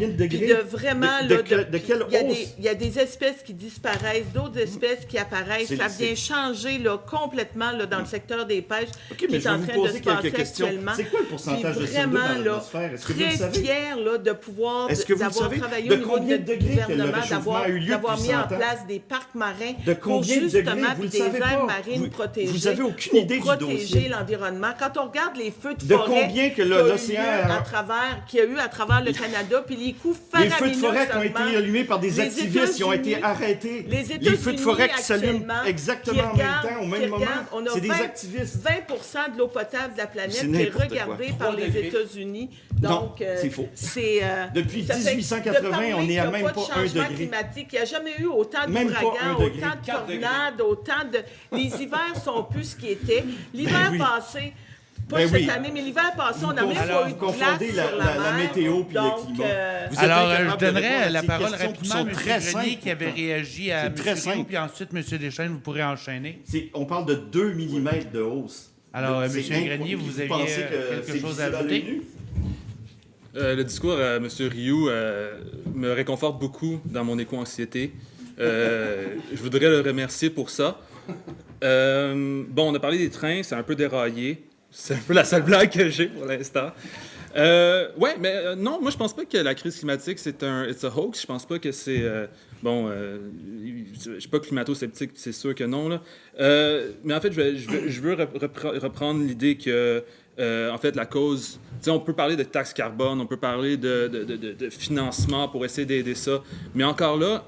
de degrés? Puis de vraiment... De quelle hausse? Il y a des espèces qui disparaissent, d'autres espèces qui apparaissent. Ça vient changer complètement dans le secteur des pêches qui est en train de se passer actuellement. C'est quoi le pourcentage de CO2 dans l'atmosphère? Est-ce que vous le savez? Très fière de pouvoir d'avoir travaillé au niveau combien de degrés que le réchauffement a eu lieu d'avoir depuis mis 100 en ans? place des parcs marins De pour combien de justement degrés? Vous le des savez aires pas. marines protégées. Vous avez aucune idée du protéger dossier. l'environnement. Quand on regarde les feux de De forêt combien que qu'il y a eu l'océan qu'il y a eu à travers le Canada, puis les coûts Les faramineux feux de forêt qui ont été seulement. allumés par des Les activistes qui ont été États-Unis- arrêtés. Les Les feux de forêt qui s'allument actuellement, exactement en même temps, au même moment. on a C'est des 20 activistes. 20 de l'eau potable de la planète C'est qui est n'importe regardée quoi. par les 3 degrés. États-Unis. Non, Donc, c'est faux. Depuis ça fait que 1880, de parler on est à qu'il y a même pas de pas un changement degré. climatique. Il n'y a jamais eu autant Même pas d'ouragans, un degré. autant de 4 degrés. tornades, autant de... Les hivers sont plus ce qu'ils étaient. L'hiver oui. passé... Pas Ben cette oui. année, mais l'hiver passé, on n'a même alors, pas eu de vous glace confondez sur la mer. météo puis le Donc, climat. Vous êtes Alors, incapable je de répondre donnerai à la ces parole questions qui rapidement sont à M. très Grenier simples qui avait réagi à C'est M. très Rioux, simple. puis ensuite, M. Deschênes, vous pourrez enchaîner. On parle de 2 mm de hausse. Alors, C'est M. Grenier, vous aviez pensez que quelque c'est chose à difficile l'œil ajouter? nu? Le discours à M. Rioux me réconforte beaucoup dans mon éco-anxiété. Je voudrais le remercier pour ça. On a parlé des trains, c'est un peu déraillé. C'est un peu la seule blague que j'ai pour l'instant. Non, moi je pense pas que la crise climatique c'est it's a hoax. Je pense pas que c'est je suis pas climato-sceptique, c'est sûr que non là. Mais en fait, je veux reprendre l'idée que en fait la cause, on peut parler de taxe carbone, on peut parler de financement pour essayer d'aider ça, mais encore là,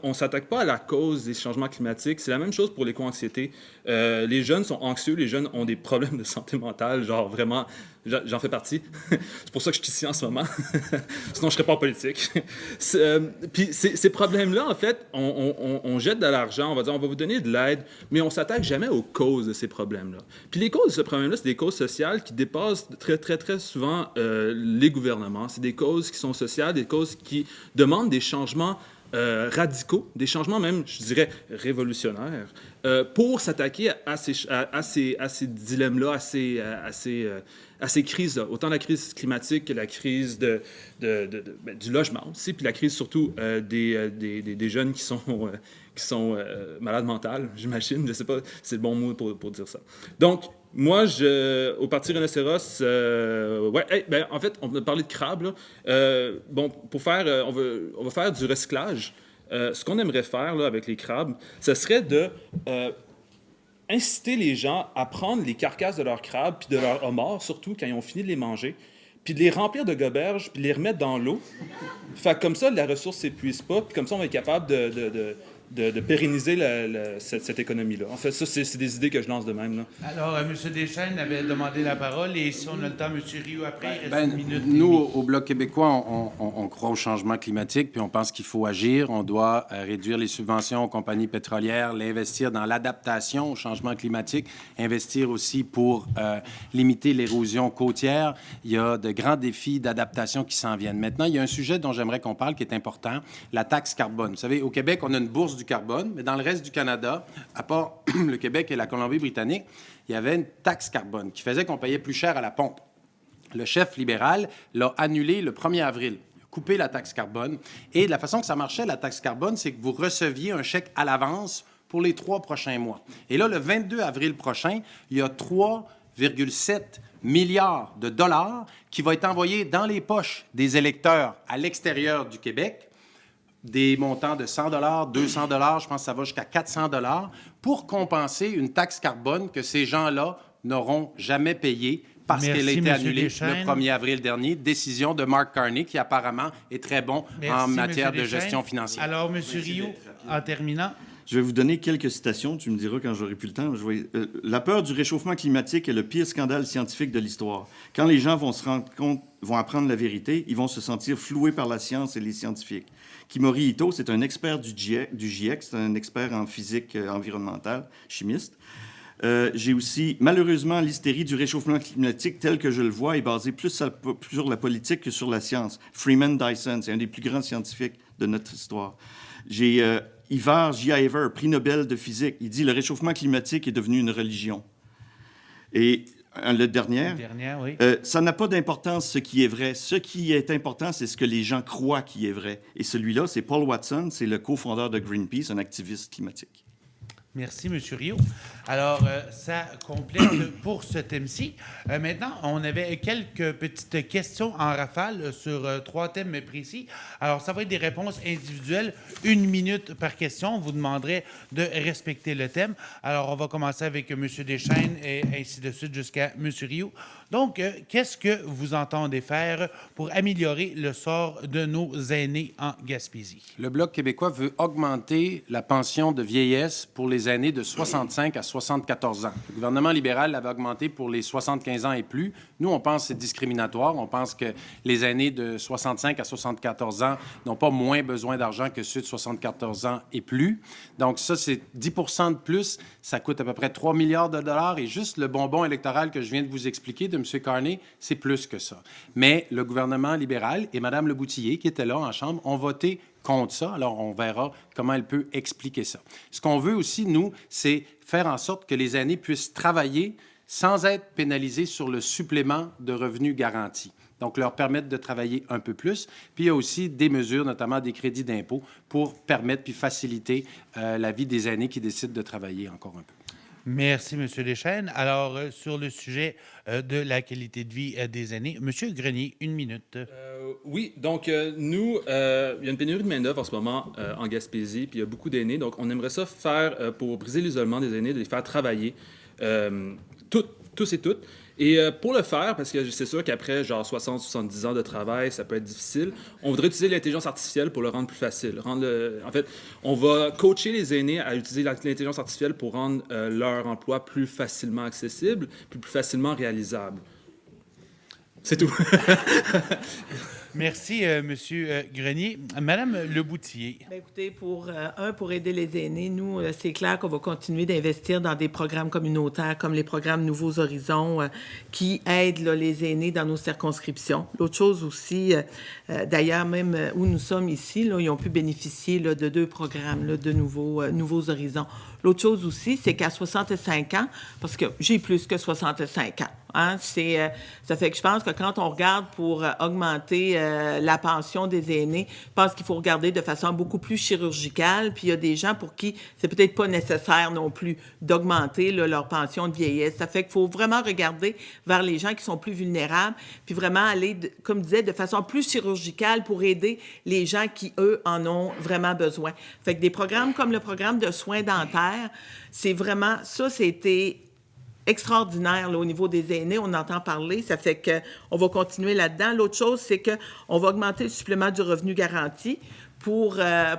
on s'attaque pas à la cause des changements climatiques. C'est la même chose pour l'éco-anxiété. Les jeunes sont anxieux, les jeunes ont des problèmes de santé mentale, genre vraiment. J'en fais partie. C'est pour ça que je suis ici en ce moment. Sinon, je ne serais pas en politique. Puis ces problèmes-là, en fait, on jette de l'argent, on va dire, on va vous donner de l'aide, mais on ne s'attaque jamais aux causes de ces problèmes-là. Puis les causes de ce problème-là, c'est des causes sociales qui dépassent très, très, très souvent les gouvernements. C'est des causes qui sont sociales, des causes qui demandent des changements radicaux, des changements même, je dirais, révolutionnaires, pour s'attaquer à ces dilemmes-là, à ces crises-là. Autant la crise climatique que la crise du logement aussi, puis la crise surtout des jeunes qui sont malades mentales, j'imagine. Je ne sais pas si c'est le bon mot pour dire ça. Donc, moi, au Parti Rhinocéros, en fait, on a parlé de crabe. Là. On va faire du recyclage. Ce qu'on aimerait faire là, avec les crabes, ce serait de inciter les gens à prendre les carcasses de leurs crabes puis de leurs homards, surtout quand ils ont fini de les manger, puis de les remplir de goberges puis de les remettre dans l'eau. Fait que comme ça, la ressource ne s'épuise pas, puis comme ça, on va être capable de pérenniser cette économie-là. En fait, ça, c'est des idées que je lance de même. Là. Alors, M. Deschênes avait demandé la parole, et si on a le temps, M. Rioux, après, il reste une minute. Nous, au Bloc québécois, on croit au changement climatique, puis on pense qu'il faut agir. On doit réduire les subventions aux compagnies pétrolières, l'investir dans l'adaptation au changement climatique, investir aussi pour limiter l'érosion côtière. Il y a de grands défis d'adaptation qui s'en viennent. Maintenant, il y a un sujet dont j'aimerais qu'on parle qui est important, la taxe carbone. Vous savez, au Québec, on a une bourse du carbone, mais dans le reste du Canada, à part le Québec et la Colombie-Britannique, il y avait une taxe carbone qui faisait qu'on payait plus cher à la pompe. le chef libéral l'a annulé le 1er avril. Couper la taxe carbone. Et la façon que ça marchait, la taxe carbone, c'est que vous receviez un chèque à l'avance pour les 3 prochains mois. Et là, le 22 avril prochain, il y a 3,7 milliards de dollars qui vont être envoyés dans les poches des électeurs à l'extérieur du Québec, des montants de 100 200 je pense que ça va jusqu'à 400 pour compenser une taxe carbone que ces gens-là n'auront jamais payée parce qu'elle a été annulée le 1er avril dernier. Décision de Mark Carney, qui apparemment est très bon en matière de gestion financière. Alors, M. Rioux, en terminant. Je vais vous donner quelques citations, tu me diras quand j'aurai plus le temps. La peur du réchauffement climatique est le pire scandale scientifique de l'histoire. Quand les gens vont se rendre compte, vont apprendre la vérité, ils vont se sentir floués par la science et les scientifiques. Kimori Ito, c'est un expert du GIEC, c'est un expert en physique environnementale, chimiste. J'ai aussi, malheureusement, l'hystérie du réchauffement climatique tel que je le vois est basée plus sur la politique que sur la science. Freeman Dyson, c'est un des plus grands scientifiques de notre histoire. J'ai Ivar Giaever, prix Nobel de physique. Il dit « Le réchauffement climatique est devenu une religion ». Et le dernier, oui. Ça n'a pas d'importance ce qui est vrai. Ce qui est important, c'est ce que les gens croient qui est vrai. Et celui-là, c'est Paul Watson, c'est le cofondateur de Greenpeace, un activiste climatique. Merci, M. Rioux. Alors, ça complète pour ce thème-ci. Maintenant, on avait quelques petites questions en rafale sur 3 thèmes précis. Alors, ça va être des réponses individuelles, 1 minute par question. On vous demanderait de respecter le thème. Alors, on va commencer avec M. Deschênes et ainsi de suite jusqu'à M. Rioux. Donc, qu'est-ce que vous entendez faire pour améliorer le sort de nos aînés en Gaspésie? Le Bloc québécois veut augmenter la pension de vieillesse pour les aînés de 65 à 74 ans. Le gouvernement libéral l'avait augmenté pour les 75 ans et plus. Nous, on pense que c'est discriminatoire. On pense que les aînés de 65 à 74 ans n'ont pas moins besoin d'argent que ceux de 74 ans et plus. Donc ça, c'est 10 % de plus. Ça coûte à peu près 3 milliards de dollars. Et juste le bonbon électoral que je viens de vous expliquer de M. Carney, c'est plus que ça. Mais le gouvernement libéral et Mme Leboutillier, qui était là en Chambre, ont voté contre ça. Alors, on verra comment elle peut expliquer ça. Ce qu'on veut aussi, nous, c'est faire en sorte que les aînés puissent travailler sans être pénalisés sur le supplément de revenus garanti. Donc, leur permettre de travailler un peu plus. Puis, il y a aussi des mesures, notamment des crédits d'impôt, pour permettre puis faciliter la vie des aînés qui décident de travailler encore un peu. Merci, M. Deschênes. Alors, sur le sujet de la qualité de vie des aînés, M. Grenier, 1 minute. Oui, donc nous, il y a une pénurie de main-d'œuvre en ce moment en Gaspésie, puis il y a beaucoup d'aînés. Donc, on aimerait ça faire pour briser l'isolement des aînés, de les faire travailler, tous et toutes. Et pour le faire, parce que c'est sûr qu'après genre 60-70 ans de travail, ça peut être difficile, on voudrait utiliser l'intelligence artificielle pour le rendre plus facile. En fait, on va coacher les aînés à utiliser l'intelligence artificielle pour rendre leur emploi plus facilement accessible, plus facilement réalisable. C'est tout. Merci, M. Grenier. Madame Leboutillier. Bien, écoutez, pour aider les aînés, nous, c'est clair qu'on va continuer d'investir dans des programmes communautaires comme les programmes Nouveaux Horizons qui aident là, les aînés dans nos circonscriptions. L'autre chose aussi, d'ailleurs, même où nous sommes ici, là, ils ont pu bénéficier là, de 2 programmes là, de Nouveaux Horizons. L'autre chose aussi, c'est qu'à 65 ans, parce que j'ai plus que 65 ans, hein, ça fait que je pense que quand on regarde pour augmenter la pension des aînés, je pense qu'il faut regarder de façon beaucoup plus chirurgicale. Puis il y a des gens pour qui c'est peut-être pas nécessaire non plus d'augmenter là, leur pension de vieillesse. Ça fait qu'il faut vraiment regarder vers les gens qui sont plus vulnérables, puis vraiment aller, comme je disais, de façon plus chirurgicale pour aider les gens qui, eux, en ont vraiment besoin. Fait que des programmes comme le programme de soins dentaires, c'est vraiment, ça, c'était extraordinaire là, au niveau des aînés. On entend parler, ça fait qu'on va continuer là-dedans. L'autre chose, c'est qu'on va augmenter le supplément du revenu garanti pour 1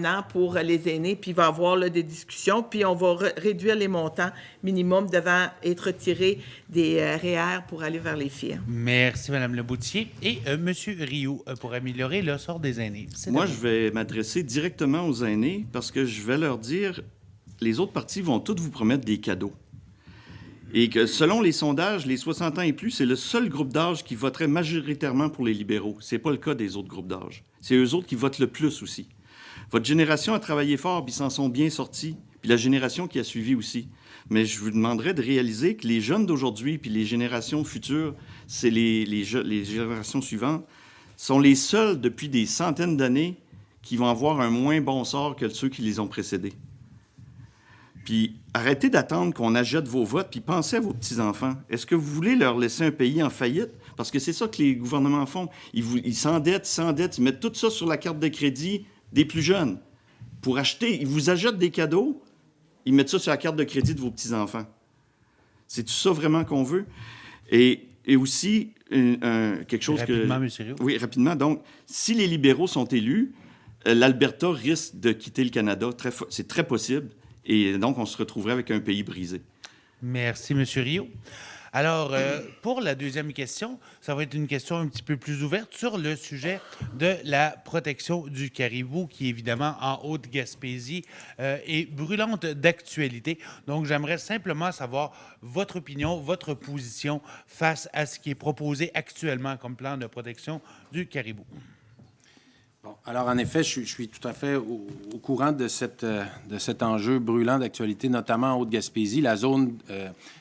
an pour les aînés, puis il va y avoir là, des discussions, puis on va réduire les montants minimum devant être retirés des REER pour aller vers les FIR. Merci, Mme Leboutillier. Et M. Rioux, pour améliorer le sort des aînés. Moi, je vais m'adresser directement aux aînés parce que je vais leur dire, les autres partis vont toutes vous promettre des cadeaux. Et que selon les sondages, les 60 ans et plus, c'est le seul groupe d'âge qui voterait majoritairement pour les libéraux. Ce n'est pas le cas des autres groupes d'âge. C'est eux autres qui votent le plus aussi. Votre génération a travaillé fort, puis s'en sont bien sortis. puis la génération qui a suivi aussi. Mais je vous demanderais de réaliser que les jeunes d'aujourd'hui, puis les générations futures, c'est les générations suivantes, sont les seuls depuis des centaines d'années qui vont avoir un moins bon sort que ceux qui les ont précédés. Puis arrêtez d'attendre qu'on achète vos votes, puis pensez à vos petits-enfants. Est-ce que vous voulez leur laisser un pays en faillite? Parce que c'est ça que les gouvernements font. Ils s'endettent, ils mettent tout ça sur la carte de crédit des plus jeunes. Pour acheter, ils vous achètent des cadeaux, ils mettent ça sur la carte de crédit de vos petits-enfants. C'est tout ça vraiment qu'on veut? Et aussi, quelque chose rapidement, M. Rio. Oui, rapidement. Donc, si les libéraux sont élus, l'Alberta risque de quitter le Canada. C'est très possible. Et donc, on se retrouverait avec un pays brisé. Merci, M. Rio. Alors, pour la deuxième question, ça va être une question un petit peu plus ouverte sur le sujet de la protection du caribou, qui, évidemment, en Haute-Gaspésie, est brûlante d'actualité. Donc, j'aimerais simplement savoir votre opinion, votre position face à ce qui est proposé actuellement comme plan de protection du caribou. Bon, alors, en effet, je suis tout à fait au courant de cet enjeu brûlant d'actualité, notamment en Haute-Gaspésie. La zone,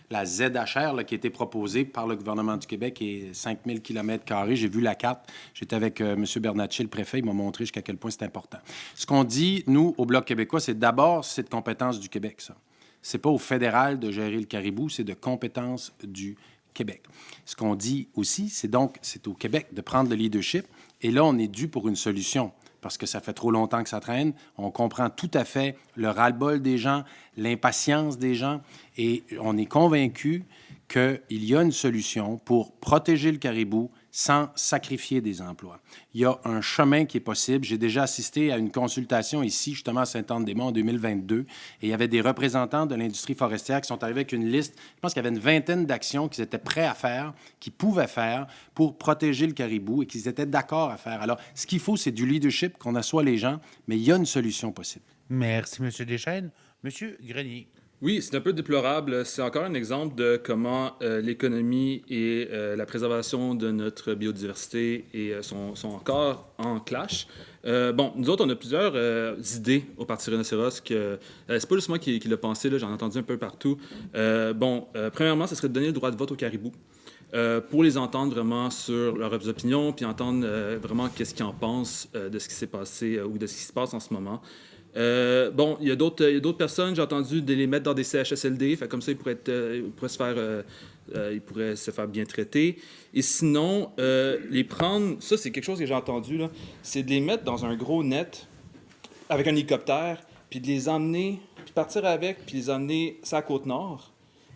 la ZHR, là, qui a été proposée par le gouvernement du Québec, est 5000 km². J'ai vu la carte. J'étais avec M. Bernatchez, le préfet. Il m'a montré jusqu'à quel point c'est important. Ce qu'on dit, nous, au Bloc québécois, c'est d'abord, c'est de compétence du Québec, ça. C'est pas au fédéral de gérer le caribou, c'est de compétence du Québec. Ce qu'on dit aussi, c'est au Québec de prendre le leadership. Et là, on est dû pour une solution parce que ça fait trop longtemps que ça traîne. On comprend tout à fait le ras-le-bol des gens, l'impatience des gens, et on est convaincu qu'il y a une solution pour protéger le caribou sans sacrifier des emplois. Il y a un chemin qui est possible. J'ai déjà assisté à une consultation ici, justement à Sainte-Anne-des-Monts en 2022, et il y avait des représentants de l'industrie forestière qui sont arrivés avec une liste. Je pense qu'il y avait une vingtaine d'actions qu'ils étaient prêts à faire, qu'ils pouvaient faire pour protéger le caribou et qu'ils étaient d'accord à faire. Alors, ce qu'il faut, c'est du leadership, qu'on assoie les gens, mais il y a une solution possible. Merci, M. Deschênes. M. Grenier. Oui, c'est un peu déplorable. C'est encore un exemple de comment l'économie et la préservation de notre biodiversité sont encore en clash. Bon, nous autres, on a plusieurs idées au Parti rhinocéros. C'est pas juste moi qui l'ai pensé, là, j'en ai entendu un peu partout. Premièrement, ce serait de donner le droit de vote aux caribous. Pour les entendre vraiment sur leurs opinions, puis entendre vraiment qu'est-ce qu'ils en pensent de ce qui s'est passé ou de ce qui se passe en ce moment. Il y a d'autres personnes, j'ai entendu, de les mettre dans des CHSLD, fait comme ça, ils pourraient se faire bien traiter. Et sinon, les prendre, ça, c'est quelque chose que j'ai entendu, là, c'est de les mettre dans un gros net avec un hélicoptère, puis de les emmener, puis partir avec, puis les emmener sur la Côte-Nord.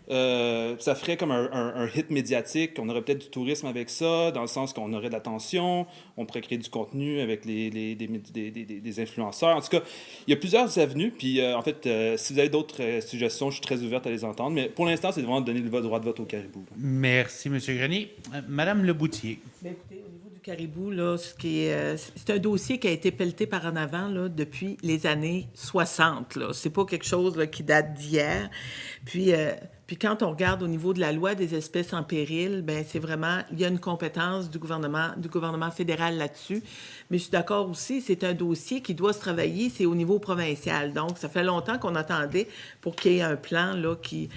Ça ferait comme un hit médiatique. On aurait peut-être du tourisme avec ça, dans le sens qu'on aurait de l'attention, on pourrait créer du contenu avec des influenceurs. En tout cas, il y a plusieurs avenues. Puis, en fait, si vous avez d'autres suggestions, je suis très ouverte à les entendre. Mais pour l'instant, c'est vraiment de donner le droit de vote au caribou. Merci, M. Grenier. Madame Leboutier. Bien, écoutez, au niveau du caribou, là, c'est un dossier qui a été pelleté par en avant là, depuis les années 60. C'est pas quelque chose là, qui date d'hier. Puis quand on regarde au niveau de la loi des espèces en péril, ben c'est vraiment, il y a une compétence du gouvernement fédéral là-dessus. Mais je suis d'accord aussi, c'est un dossier qui doit se travailler, c'est au niveau provincial. Donc, ça fait longtemps qu'on attendait pour qu'il y ait un plan là, qui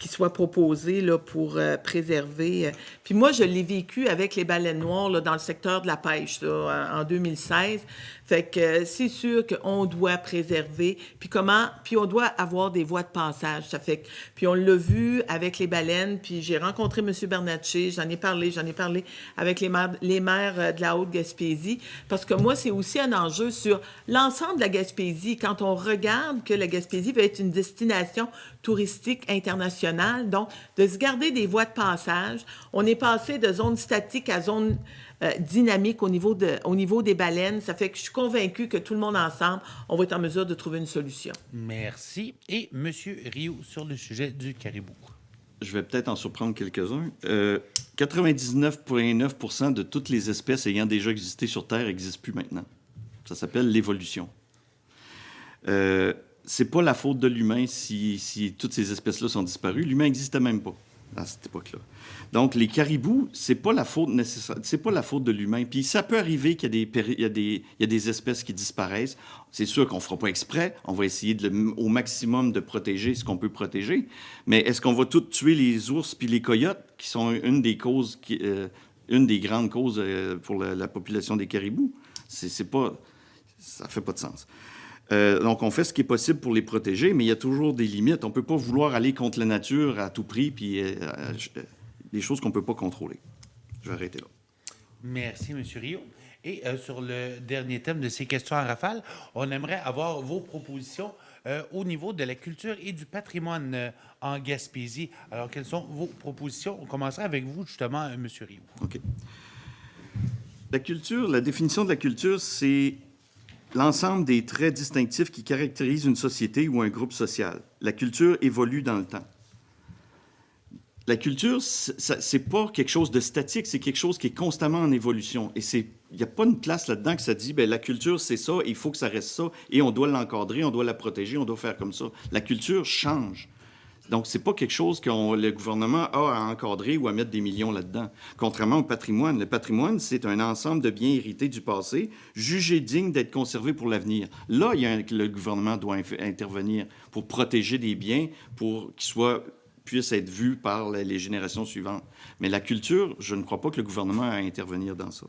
soit proposé là, pour préserver. Puis moi, je l'ai vécu avec les baleines noires là, dans le secteur de la pêche là, en 2016. Fait que c'est sûr qu'on doit préserver. Puis on doit avoir des voies de passage. Ça fait que, puis on l'a vu avec les baleines. Puis j'ai rencontré M. Bernatchez. J'en ai parlé avec les maires de la Haute-Gaspésie. Parce que moi, c'est aussi un enjeu sur l'ensemble de la Gaspésie. Quand on regarde que la Gaspésie va être une destination touristique internationale, donc de se garder des voies de passage. On est passé de zone statique à zone dynamique au niveau des baleines. Ça fait que je suis convaincue que tout le monde ensemble, on va être en mesure de trouver une solution. Merci. Et M. Rio, sur le sujet du caribou. Je vais peut-être en surprendre quelques-uns. 99,9% de toutes les espèces ayant déjà existé sur Terre n'existent plus maintenant. Ça s'appelle l'évolution. C'est pas la faute de l'humain si toutes ces espèces-là sont disparues. L'humain n'existait même pas. à cette époque-là. Donc, les caribous, c'est pas la faute nécessaire, c'est pas la faute de l'humain. Puis ça peut arriver qu'il y a il y a des espèces qui disparaissent. C'est sûr qu'on fera pas exprès. On va essayer au maximum de protéger ce qu'on peut protéger. Mais est-ce qu'on va tout tuer les ours puis les coyotes, qui sont une des causes, une des grandes causes pour la population des caribous? C'est pas, ça fait pas de sens. Donc, on fait ce qui est possible pour les protéger, mais il y a toujours des limites. On ne peut pas vouloir aller contre la nature à tout prix, puis des choses qu'on ne peut pas contrôler. Je vais arrêter là. Merci, M. Rio. Et sur le dernier thème de ces questions en rafale, on aimerait avoir vos propositions au niveau de la culture et du patrimoine en Gaspésie. Alors, quelles sont vos propositions? On commencerait avec vous, justement, M. Rio. OK. La culture, la définition de la culture, c'est l'ensemble des traits distinctifs qui caractérisent une société ou un groupe social. La culture évolue dans le temps. La culture, c'est pas quelque chose de statique, c'est quelque chose qui est constamment en évolution. Et il n'y a pas une place là-dedans que ça dit, bien, la culture, c'est ça, il faut que ça reste ça, et on doit l'encadrer, on doit la protéger, on doit faire comme ça. La culture change. Donc, c'est pas quelque chose que le gouvernement a à encadrer ou à mettre des millions là-dedans. Contrairement au patrimoine. Le patrimoine, c'est un ensemble de biens hérités du passé, jugés dignes d'être conservés pour l'avenir. Là, le gouvernement doit intervenir pour protéger des biens, pour qu'ils puissent être vus par les générations suivantes. Mais la culture, je ne crois pas que le gouvernement a à intervenir dans ça.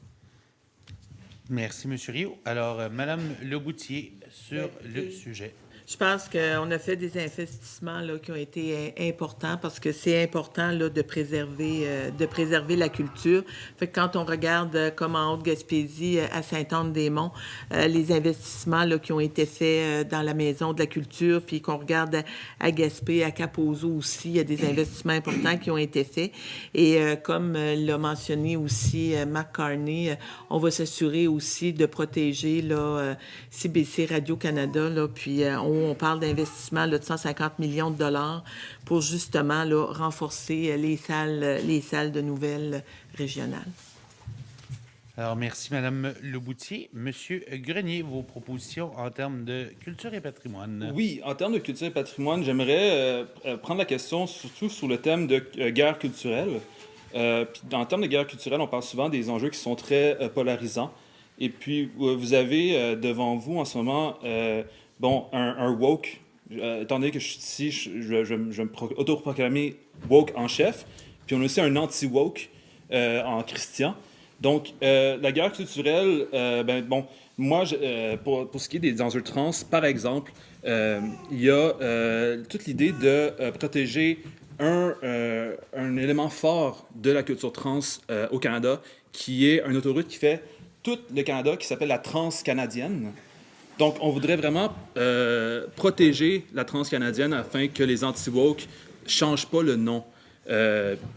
Merci, M. Rio. Alors, Mme Leboutier, sur le sujet. Je pense qu'on a fait des investissements là, qui ont été importants parce que c'est important là, de préserver la culture. Fait que quand on regarde comme en Haute-Gaspésie, à Sainte-Anne-des-Monts, les investissements là, qui ont été faits dans la Maison de la culture, puis qu'on regarde à Gaspé, à Kaposo aussi, il y a des investissements importants qui ont été faits. Et comme l'a mentionné aussi Marc Carney, on va s'assurer aussi de protéger là, CBC Radio-Canada, là, puis on parle d'investissement là, de 150 millions de dollars pour justement là, renforcer les salles de nouvelles régionales. Alors, merci, Mme Leboutier. Monsieur Grenier, vos propositions en termes de culture et patrimoine. Oui, en termes de culture et patrimoine, j'aimerais prendre la question surtout sur le thème de guerre culturelle. Puis, en termes de guerre culturelle, on parle souvent des enjeux qui sont très polarisants. Et puis, vous avez devant vous en ce moment un woke. Étant donné que je suis ici, je vais me autoproclamer woke en chef. Puis on a aussi un anti-woke en Christian. Donc, la guerre culturelle, moi, pour ce qui est des enjeux trans, par exemple, il y a toute l'idée de protéger un élément fort de la culture trans au Canada, qui est une autoroute qui fait tout le Canada, qui s'appelle la Transcanadienne. Donc, on voudrait vraiment protéger la Transcanadienne afin que les anti-woke ne changent pas le nom.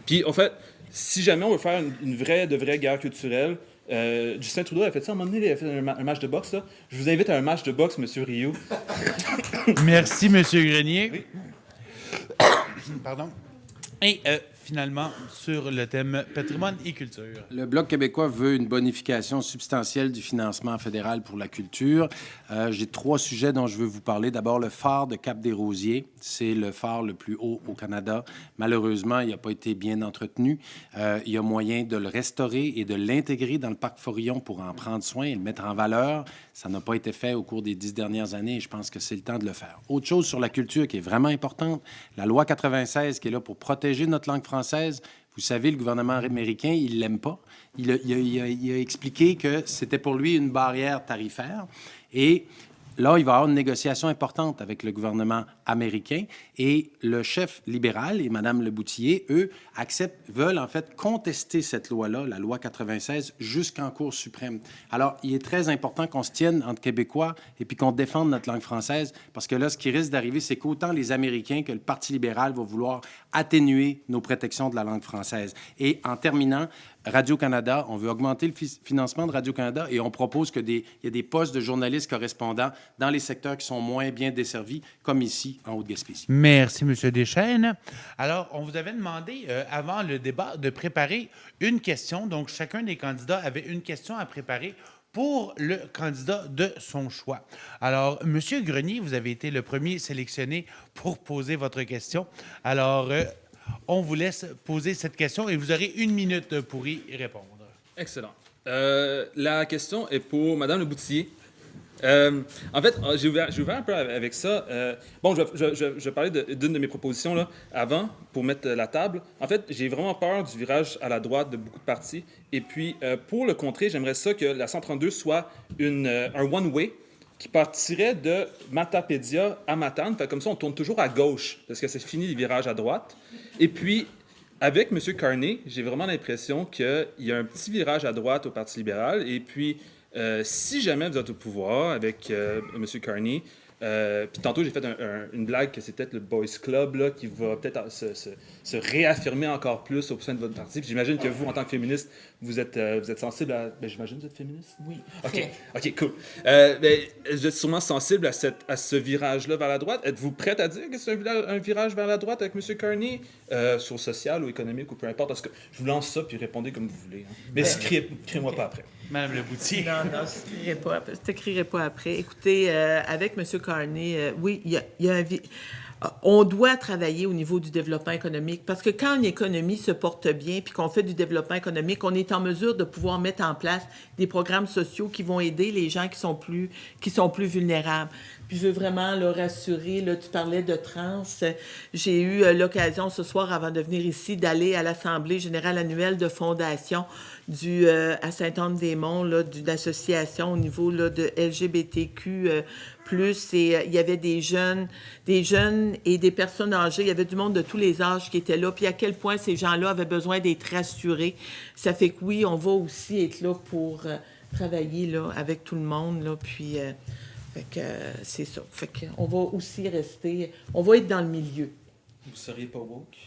Puis, en fait, si jamais on veut faire une vraie guerre culturelle, Justin Trudeau a fait ça à un moment donné, il a fait un match de boxe. Là. Je vous invite à un match de boxe, M. Rio. Merci, M. Grenier. Oui. Pardon. Et finalement, sur le thème patrimoine et culture. Le Bloc québécois veut une bonification substantielle du financement fédéral pour la culture. J'ai 3 sujets dont je veux vous parler. D'abord, le phare de Cap-des-Rosiers. C'est le phare le plus haut au Canada. Malheureusement, il n'a pas été bien entretenu. Il y a moyen de le restaurer et de l'intégrer dans le parc Forillon pour en prendre soin et le mettre en valeur. Ça n'a pas été fait au cours des 10 dernières années et je pense que c'est le temps de le faire. Autre chose sur la culture qui est vraiment importante, la loi 96 qui est là pour protéger notre langue française. Vous savez, le gouvernement américain, il ne l'aime pas. Il a expliqué que c'était pour lui une barrière tarifaire. Et là, il va y avoir une négociation importante avec le gouvernement américain. Et le chef libéral et Mme Leboutier, eux, veulent en fait contester cette loi-là, la loi 96, jusqu'en Cour suprême. Alors, il est très important qu'on se tienne entre Québécois et puis qu'on défende notre langue française, parce que là, ce qui risque d'arriver, c'est qu'autant les Américains que le Parti libéral vont vouloir atténuer nos protections de la langue française. Et en terminant, Radio-Canada, on veut augmenter le financement de Radio-Canada et on propose qu'il y ait des postes de journalistes correspondants dans les secteurs qui sont moins bien desservis, comme ici, en Haute-Gaspésie. Merci, M. Deschênes. Alors, on vous avait demandé, avant le débat, de préparer une question. Donc, chacun des candidats avait une question à préparer pour le candidat de son choix. Alors, M. Grenier, vous avez été le premier sélectionné pour poser votre question. Alors, on vous laisse poser cette question et vous aurez 1 minute pour y répondre. Excellent. La question est pour Mme Leboutillier. En fait, j'ai ouvert un peu avec ça. Bon, je vais parler d'une de mes propositions là, avant, pour mettre la table. En fait, j'ai vraiment peur du virage à la droite de beaucoup de partis. Et puis, pour le contrer, j'aimerais ça que la 132 soit un one-way qui partirait de Matapédia à Matane. Fait comme ça, on tourne toujours à gauche, parce que c'est fini les virages à droite. Et puis, avec M. Carney, j'ai vraiment l'impression qu'il y a un petit virage à droite au Parti libéral. Et puis, si jamais vous êtes au pouvoir avec M. Carney, puis tantôt j'ai fait une blague que c'est peut-être le Boys Club là, qui va peut-être se réaffirmer encore plus au sein de votre parti. Puis j'imagine que vous, en tant que féministe, vous êtes sensible à... Ben, j'imagine que vous êtes féministe? Oui. OK, cool. Ben, vous êtes sûrement sensible à ce virage-là vers la droite. Êtes-vous prête à dire que c'est un virage vers la droite avec M. Carney, sur le social ou économique ou peu importe? Parce que je vous lance ça, puis répondez comme vous voulez. Hein. Mais criez-moi pas après. Madame Leboutillier. Non, je ne t'écrirai pas après. Écoutez, avec M. Carney, oui, il y a on doit travailler au niveau du développement économique parce que quand une économie se porte bien puis qu'on fait du développement économique, on est en mesure de pouvoir mettre en place des programmes sociaux qui vont aider les gens qui sont plus vulnérables. Puis je veux vraiment le rassurer, là, tu parlais de trans. J'ai eu l'occasion ce soir, avant de venir ici, d'aller à l'Assemblée générale annuelle de Fondation à Saint-Anne-des-Monts, d'une association au niveau là, de LGBTQ+. Et il y avait des jeunes et des personnes âgées. Il y avait du monde de tous les âges qui étaient là. Puis à quel point ces gens-là avaient besoin d'être rassurés. Ça fait que oui, on va aussi être là pour travailler là, avec tout le monde. Là, puis... Fait que c'est ça. Fait qu'on va aussi rester... On va être dans le milieu. Vous seriez pas woke?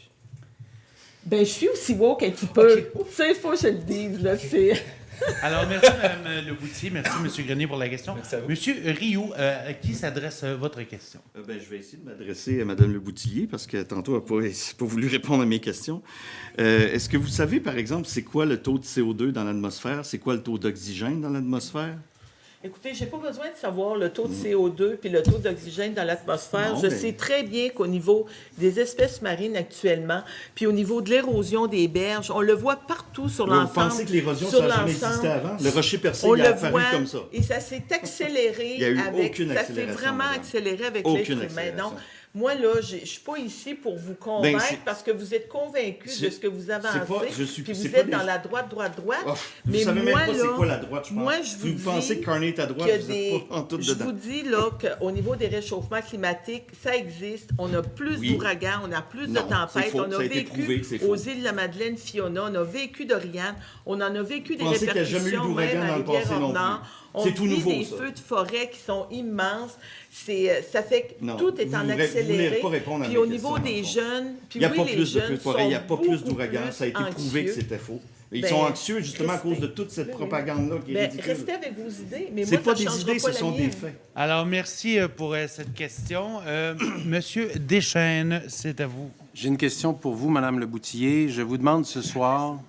Ben, je suis aussi woke un petit peu. Tu sais, il faut que je le dise, là, c'est... Alors, merci, Mme Leboutillier. Merci, M. Grenier, pour la question. Merci à vous. Monsieur Rioux, à qui s'adresse votre question? Ben, je vais essayer de m'adresser à Mme Leboutillier parce que tantôt, elle n'a pas voulu répondre à mes questions. Est-ce que vous savez, par exemple, c'est quoi le taux de CO2 dans l'atmosphère? C'est quoi le taux d'oxygène dans l'atmosphère? Écoutez, je n'ai pas besoin de savoir le taux de CO2 puis le taux d'oxygène dans l'atmosphère. Je sais très bien qu'au niveau des espèces marines actuellement, puis au niveau de l'érosion des berges, on le voit partout sur l'ensemble. Vous pensez que l'érosion, ça n'a jamais existé avant? Le rocher percé, il a apparu comme ça. Et ça s'est accéléré. Il y a eu avec... aucune Ça accélération. s'est vraiment accéléré avec aucune l'être humain. accélération. Donc, moi, là, je ne suis pas ici pour vous convaincre parce que vous êtes convaincus de ce que vous avancez. Puis vous êtes dans la droite. Oh, mais vous savez moi, même pas là, c'est quoi la droite, je pense. moi, je vous pensez que Carney est à droite, vous n'êtes pas en tout dedans. Je vous dis là, qu'au niveau des réchauffements climatiques, ça existe. On a plus d'ouragans, on a plus de tempêtes. On a vécu aux îles de la Madeleine, Fiona, on a vécu Dorian, on en a vécu des répercussions. Qu'il n'y a jamais eu d'ouragan dans le passé non plus. On c'est tout vit nouveau, des ça. feux de forêt qui sont immenses. Ça fait que tout est en accéléré. Puis au niveau des jeunes, il n'y a pas plus de feux de forêt, il n'y a pas plus d'ouragans. Ça a été prouvé que c'était faux. Ils sont anxieux justement à cause de toute cette propagande-là qui est ridicule. Restez avec vos idées, mais c'est moi, pas des idées, ce sont des faits. Alors, merci pour cette question. Monsieur Deschênes, c'est à vous. J'ai une question pour vous, Madame Leboutillier. Je vous demande ce soir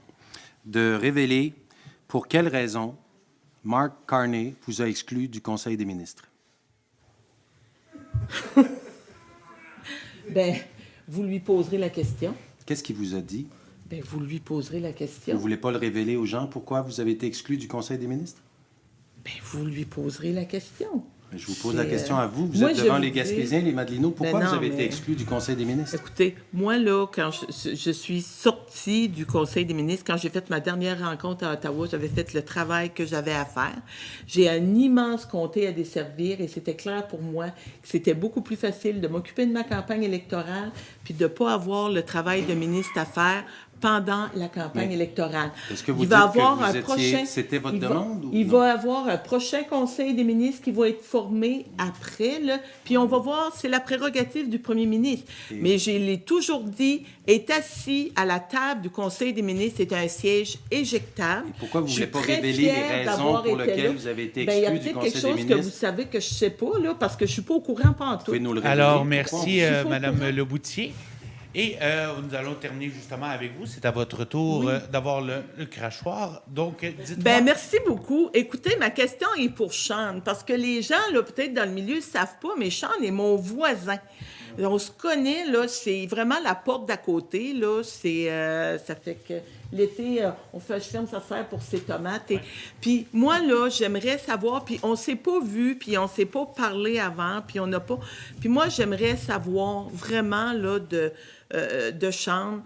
de révéler pour quelles raisons Mark Carney vous a exclu du Conseil des ministres. Ben, vous lui poserez la question. Qu'est-ce qu'il vous a dit? Ben, vous lui poserez la question. Vous ne voulez pas le révéler aux gens? Pourquoi vous avez été exclu du Conseil des ministres? Ben, vous lui poserez la question. Je vous pose la question à vous. Vous êtes devant les Gaspésiens, les Madelinots. Pourquoi vous avez été exclu du Conseil des ministres? Écoutez, moi, là, quand je suis sortie du Conseil des ministres, quand j'ai fait ma dernière rencontre à Ottawa, j'avais fait le travail que j'avais à faire. J'ai un immense comté à desservir et c'était clair pour moi que c'était beaucoup plus facile de m'occuper de ma campagne électorale puis de ne pas avoir le travail de ministre à faire pendant la campagne électorale. Est-ce que vous c'était votre demande? Il va y avoir un prochain Conseil des ministres qui va être formé après, là, puis on va voir, c'est la prérogative du premier ministre. Mais je l'ai toujours dit, est assis à la table du Conseil des ministres, c'est un siège éjectable. Et pourquoi vous ne voulez pas révéler les raisons pour lesquelles vous avez été exclu du Conseil des ministres? Il y a peut-être quelque chose que vous savez que je ne sais pas, là, parce que je ne suis pas au courant, pas en tout. Alors, merci, Mme Leboutillier. Et nous allons terminer justement avec vous. C'est à votre tour d'avoir le crachoir. Donc, dites-moi... Ben merci beaucoup. Écoutez, ma question est pour Sean, parce que les gens, là, peut-être dans le milieu, ne savent pas, mais Sean est mon voisin. On se connaît, là, c'est vraiment la porte d'à côté, là. Ça fait que l'été, je ferme sa serre pour ses tomates. Puis moi, là, j'aimerais savoir, puis on s'est pas vu, puis on s'est pas parlé avant, puis on n'a pas... Puis moi, j'aimerais savoir vraiment, là, de chambre,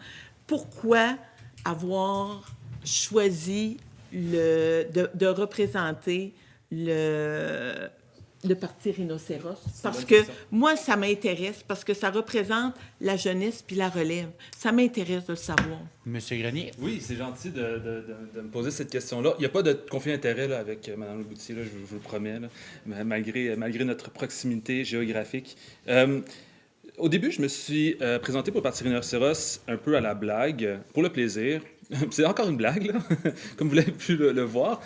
pourquoi avoir choisi de représenter le parti Rhinocéros. Parce que moi, ça m'intéresse, parce que ça représente la jeunesse puis la relève. Ça m'intéresse de le savoir. Monsieur Grenier? Oui, c'est gentil de me poser cette question-là. Il n'y a pas de conflit d'intérêt là, avec Mme Leboutier, là, je vous le promets, là, malgré notre proximité géographique. Au début, je me suis présenté pour le parti Rhinocéros un peu à la blague, pour le plaisir. C'est encore une blague, là, comme vous l'avez pu le voir.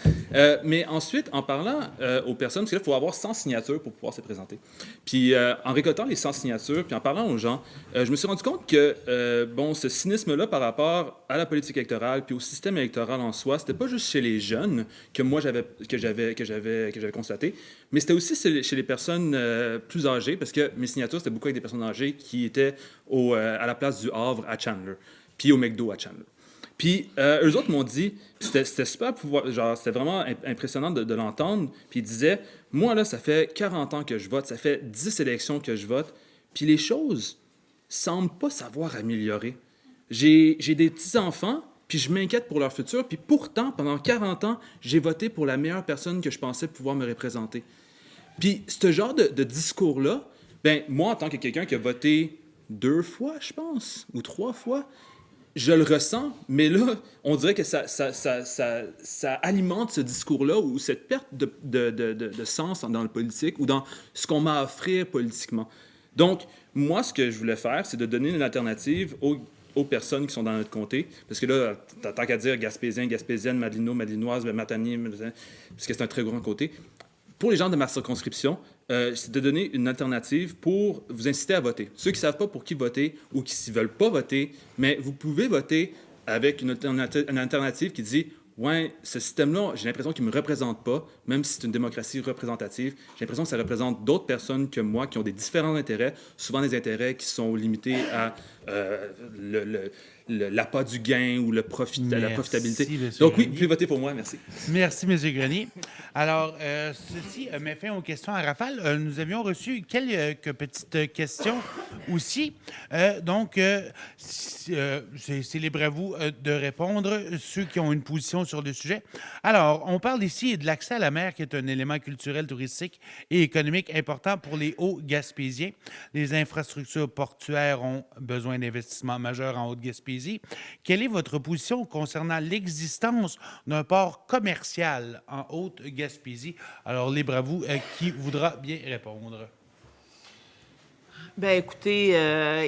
Mais ensuite, en parlant aux personnes, parce que là, il faut avoir 100 signatures pour pouvoir se présenter. Puis en récoltant les 100 signatures, puis en parlant aux gens, je me suis rendu compte que, ce cynisme-là par rapport à la politique électorale, puis au système électoral en soi, c'était pas juste chez les jeunes que moi que j'avais constaté, mais c'était aussi chez les personnes plus âgées, parce que mes signatures, c'était beaucoup avec des personnes âgées qui étaient à la place du Havre à Chandler, puis au McDo à Chandler. Puis eux autres m'ont dit, c'était super c'était vraiment impressionnant de l'entendre. Puis ils disaient, moi là, ça fait 40 ans que je vote, ça fait 10 élections que je vote, puis les choses semblent pas savoir améliorer. J'ai des petits-enfants, puis je m'inquiète pour leur futur, puis pourtant, pendant 40 ans, j'ai voté pour la meilleure personne que je pensais pouvoir me représenter. Puis ce genre de discours-là, ben moi, en tant que quelqu'un qui a voté 2 fois, je pense, ou 3 fois, je le ressens, mais là, on dirait que ça alimente ce discours-là ou cette perte de sens dans le politique ou dans ce qu'on m'a à offrir politiquement. Donc, moi, ce que je voulais faire, c'est de donner une alternative aux personnes qui sont dans notre comté. Parce que là, tant qu'à dire Gaspésien, Gaspésienne, Madelino, Madelinoise, Matanier, parce que c'est un très grand côté. Pour les gens de ma circonscription, c'est de donner une alternative pour vous inciter à voter. Ceux qui ne savent pas pour qui voter ou qui ne veulent pas voter, mais vous pouvez voter avec une alternative qui dit « Ouais, ce système-là, j'ai l'impression qu'il ne me représente pas, même si c'est une démocratie représentative. J'ai l'impression que ça représente d'autres personnes que moi qui ont des différents intérêts, souvent des intérêts qui sont limités à l'appât du gain ou la profitabilité. » Donc oui, vous pouvez voter pour moi, merci. Merci, M. Grenier. Alors, ceci met fin aux questions à rafale. Nous avions reçu quelques petites questions aussi. C'est libre à vous de répondre, ceux qui ont une position sur le sujet. Alors, on parle ici de l'accès à la mer, qui est un élément culturel, touristique et économique important pour les Hauts-Gaspésiens. Les infrastructures portuaires ont besoin d'investissements majeurs en Haute-Gaspésie. Quelle est votre position concernant l'existence d'un port commercial en Haute-Gaspésie? Alors, libre à vous, qui voudra bien répondre? Bien, écoutez,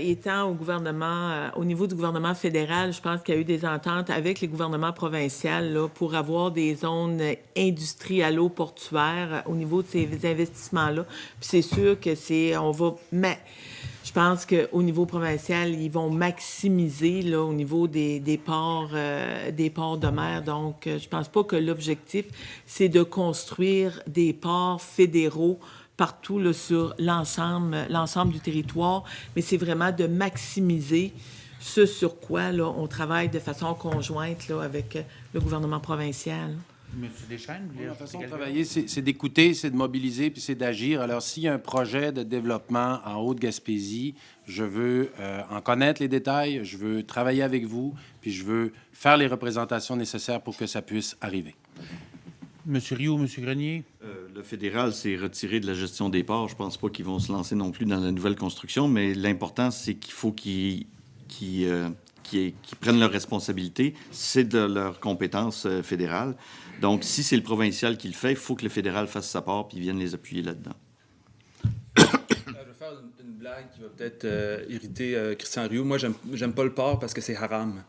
étant au gouvernement, au niveau du gouvernement fédéral, je pense qu'il y a eu des ententes avec les gouvernements provinciaux là, pour avoir des zones industrialo-portuaires au niveau de ces investissements-là. Puis c'est sûr que je pense qu'au niveau provincial, ils vont maximiser là, au niveau des ports de mer. Donc, je pense pas que l'objectif, c'est de construire des ports fédéraux partout là, sur l'ensemble du territoire, mais c'est vraiment de maximiser ce sur quoi là, on travaille de façon conjointe là, avec le gouvernement provincial. Monsieur Deschênes, la façon de travailler, c'est d'écouter, c'est de mobiliser, puis c'est d'agir. Alors, s'il y a un projet de développement en Haute-Gaspésie, je veux en connaître les détails, je veux travailler avec vous, puis je veux faire les représentations nécessaires pour que ça puisse arriver. Monsieur Rioux, Monsieur Grenier? Le fédéral s'est retiré de la gestion des ports. Je ne pense pas qu'ils vont se lancer non plus dans la nouvelle construction, mais l'important, c'est qu'il faut qu'ils prennent leurs responsabilités. C'est de leur compétence fédérale. Donc, si c'est le provincial qui le fait, il faut que le fédéral fasse sa part puis vienne les appuyer là-dedans. Je vais faire une blague qui va peut-être irriter Christian Rioux. Moi, j'aime pas le porc parce que c'est haram.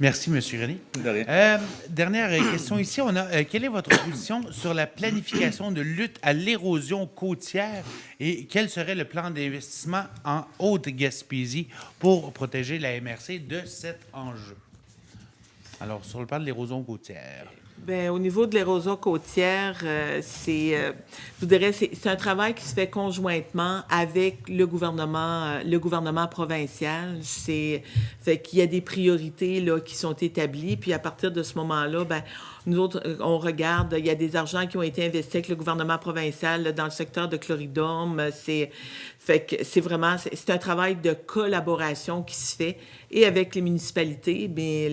Merci, M. Grenier. De rien. Dernière question ici. On a, quelle est votre position sur la planification de lutte à l'érosion côtière et quel serait le plan d'investissement en Haute-Gaspésie pour protéger la MRC de cet enjeu? Alors, sur le plan de l'érosion côtière. Bien, au niveau de l'érosion côtière, je vous dirais, c'est un travail qui se fait conjointement avec le gouvernement provincial. Fait qu'il y a des priorités là, qui sont établies, puis à partir de ce moment-là, bien, nous autres, on regarde, il y a des argents qui ont été investis avec le gouvernement provincial là, dans le secteur de Chlorydome. Fait que c'est vraiment, c'est un travail de collaboration qui se fait, et avec les municipalités, bien,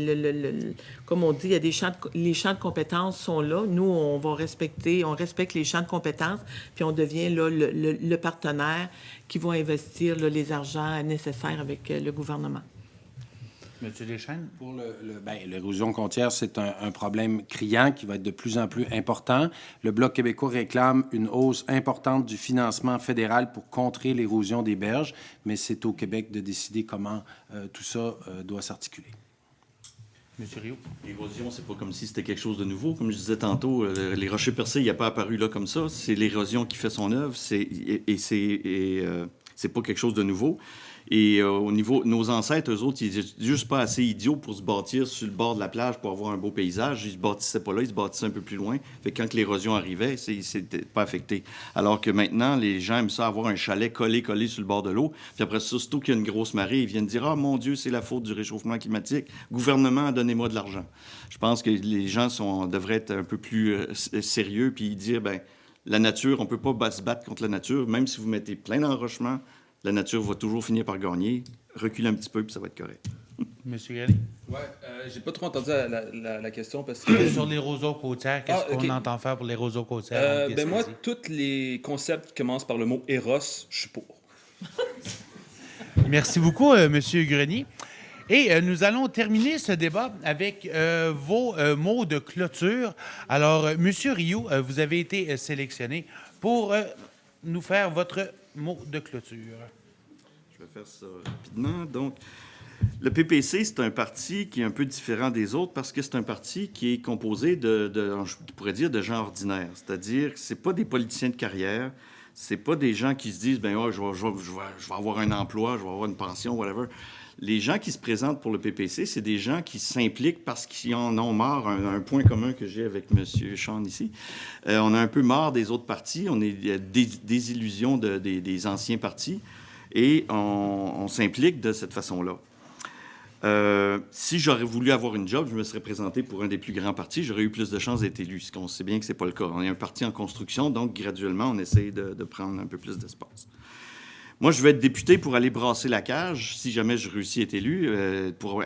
comme on dit, il y a les champs de compétences sont là. Nous, on respecte les champs de compétences, puis on devient là, le partenaire qui va investir là, les argents nécessaires avec le gouvernement. Monsieur Deschênes? Pour l'érosion côtière, c'est un problème criant qui va être de plus en plus important. Le Bloc québécois réclame une hausse importante du financement fédéral pour contrer l'érosion des berges, mais c'est au Québec de décider comment tout ça doit s'articuler. Monsieur Rioux? L'érosion, c'est pas comme si c'était quelque chose de nouveau. Comme je disais tantôt, les rochers percés, il n'y a pas apparu là comme ça. C'est l'érosion qui fait son œuvre, c'est pas quelque chose de nouveau. Et au niveau nos ancêtres, eux autres, ils étaient juste pas assez idiots pour se bâtir sur le bord de la plage pour avoir un beau paysage. Ils se bâtissaient pas là, ils se bâtissaient un peu plus loin. Fait que quand l'érosion arrivait, c'était pas affecté. Alors que maintenant, les gens aiment ça avoir un chalet collé sur le bord de l'eau. Puis après ça, surtout qu'il y a une grosse marée, ils viennent dire « Ah, mon Dieu, c'est la faute du réchauffement climatique. Gouvernement, donnez-moi de l'argent. » Je pense que les gens devraient être un peu plus sérieux puis dire « Ben, la nature, on peut pas se battre contre la nature. Même si vous mettez plein d'enrochements, la nature va toujours finir par gagner. Reculez un petit peu, puis ça va être correct. » Monsieur Galli? Oui, j'ai pas trop entendu la question parce que... Sur l'érosion côtière, qu'est-ce qu'on entend faire pour l'érosion côtière? Ben moi, tous les concepts qui commencent par le mot « éros », je suis pour. Merci beaucoup, Monsieur Grenier. Et nous allons terminer ce débat avec vos mots de clôture. Alors, Monsieur Rioux, vous avez été sélectionné pour nous faire votre mot de clôture. Je vais faire ça rapidement. Donc, le PPC, c'est un parti qui est un peu différent des autres parce que c'est un parti qui est composé je pourrais dire, de gens ordinaires. C'est-à-dire que c'est pas des politiciens de carrière, c'est pas des gens qui se disent, ben ouais, je vais avoir un emploi, je vais avoir une pension, whatever. Les gens qui se présentent pour le PPC, c'est des gens qui s'impliquent parce qu'ils en ont marre. Un point commun que j'ai avec M. Sean ici. On a un peu marre des autres partis. On est des illusions des anciens partis. Et on s'implique de cette façon-là. Si j'aurais voulu avoir une job, je me serais présenté pour un des plus grands partis. J'aurais eu plus de chances d'être élu. Ce qu'on sait bien que ce n'est pas le cas. On est un parti en construction, donc graduellement, on essaie de prendre un peu plus d'espace. Moi, je vais être député pour aller brasser la cage, si jamais je réussis à être élu, pour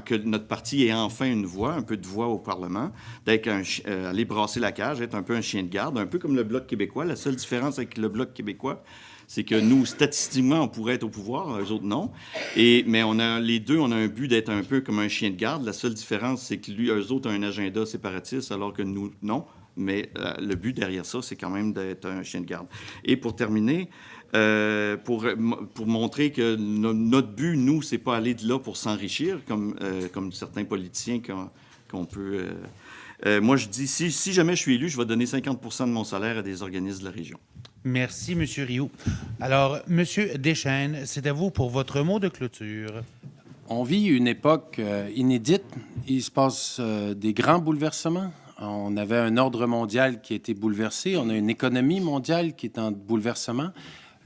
que notre parti ait enfin une voix, un peu de voix au Parlement, aller brasser la cage, être un peu un chien de garde, un peu comme le Bloc québécois. La seule différence avec le Bloc québécois, c'est que nous, statistiquement, on pourrait être au pouvoir, eux autres, non. Mais les deux, on a un but d'être un peu comme un chien de garde. La seule différence, c'est que eux autres ont un agenda séparatiste, alors que nous, non. Mais le but derrière ça, c'est quand même d'être un chien de garde. Et pour terminer... pour montrer que notre but, nous, c'est pas aller de là pour s'enrichir, comme certains politiciens qu'on peut... moi, je dis, si jamais je suis élu, je vais donner 50 % de mon salaire à des organismes de la région. Merci, M. Rioux. Alors, M. Deschênes, c'est à vous pour votre mot de clôture. On vit une époque inédite. Il se passe des grands bouleversements. On avait un ordre mondial qui a été bouleversé. On a une économie mondiale qui est en bouleversement.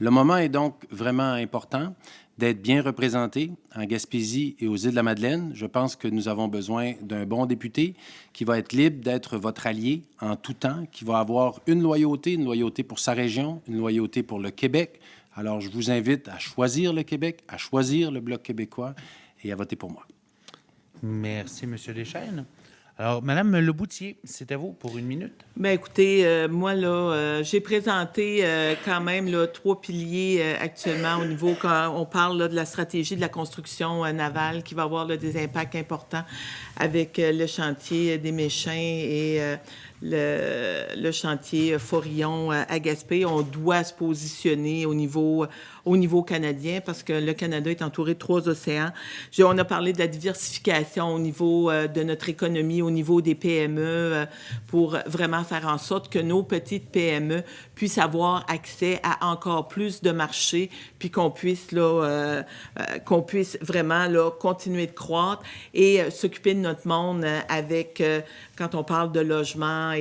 Le moment est donc vraiment important d'être bien représenté en Gaspésie et aux Îles-de-la-Madeleine. Je pense que nous avons besoin d'un bon député qui va être libre d'être votre allié en tout temps, qui va avoir une loyauté pour sa région, une loyauté pour le Québec. Alors, je vous invite à choisir le Québec, à choisir le Bloc québécois et à voter pour moi. Merci, M. Deschênes. Alors, Mme Leboutier, c'est à vous pour 1 minute. Bien, écoutez, moi, là, j'ai présenté quand même là, 3 piliers actuellement au niveau, quand on parle là, de la stratégie de la construction navale qui va avoir là, des impacts importants avec le chantier des Méchins et le chantier Forillon à Gaspé. On doit se positionner au niveau canadien parce que le Canada est entouré de 3 océans. On a parlé de la diversification au niveau de notre économie, au niveau des PME, pour vraiment faire en sorte que nos petites PME puissent avoir accès à encore plus de marchés, puis qu'on puisse vraiment là, continuer de croître et s'occuper de notre monde avec, quand on parle de logement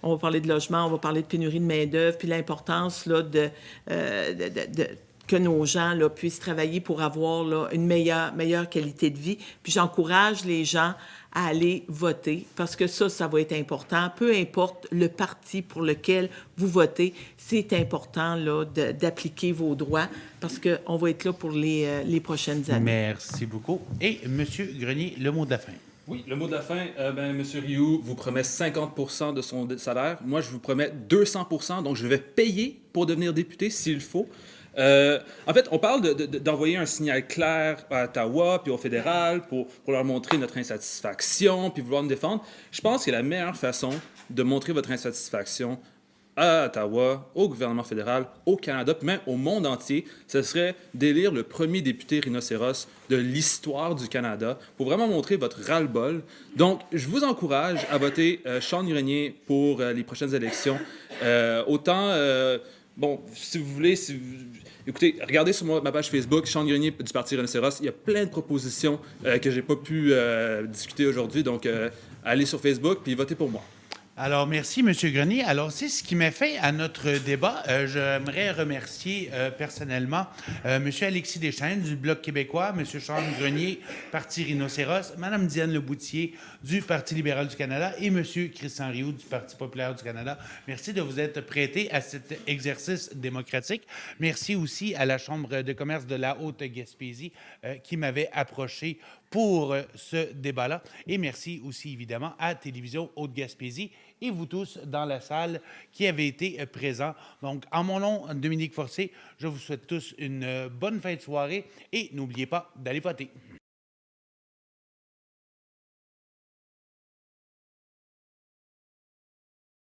on va parler de logement, on va parler de pénurie de main-d'œuvre, puis l'importance là, que nos gens là, puissent travailler pour avoir là, une meilleure qualité de vie. Puis j'encourage les gens à aller voter parce que ça va être important. Peu importe le parti pour lequel vous votez, c'est important là, d'appliquer vos droits parce qu'on va être là pour les prochaines années. Merci beaucoup. Et M. Grenier, le mot de la fin. Oui, le mot de la fin, M. Rioux vous promet 50% de son salaire. Moi, je vous promets 200%, donc je vais payer pour devenir député s'il faut. En fait, on parle d'envoyer un signal clair à Ottawa puis au fédéral pour leur montrer notre insatisfaction puis vouloir nous défendre. Je pense que la meilleure façon de montrer votre insatisfaction à Ottawa, au gouvernement fédéral, au Canada, puis même au monde entier, ce serait d'élire le premier député rhinocéros de l'histoire du Canada pour vraiment montrer votre ras-le-bol. Donc, je vous encourage à voter Sean Grenier pour les prochaines élections. Bon, si vous voulez, écoutez, regardez sur ma page Facebook, Sean Grenier du Parti Rhinocéros. Il y a plein de propositions que je n'ai pas pu discuter aujourd'hui. Donc, allez sur Facebook puis votez pour moi. Alors, merci, M. Grenier. Alors, c'est ce qui met fin à notre débat. J'aimerais remercier personnellement M. Alexis Deschênes du Bloc québécois, M. Sean Grenier, Parti Rhinocéros, Mme Diane Leboutier du Parti libéral du Canada et M. Christian Rioux du Parti populaire du Canada. Merci de vous être prêtés à cet exercice démocratique. Merci aussi à la Chambre de commerce de la Haute-Gaspésie qui m'avait approché pour ce débat-là. Et merci aussi, évidemment, à Télévision Haute-Gaspésie et vous tous dans la salle qui avez été présents. Donc, en mon nom, Dominique Forcé, je vous souhaite tous une bonne fin de soirée et n'oubliez pas d'aller voter.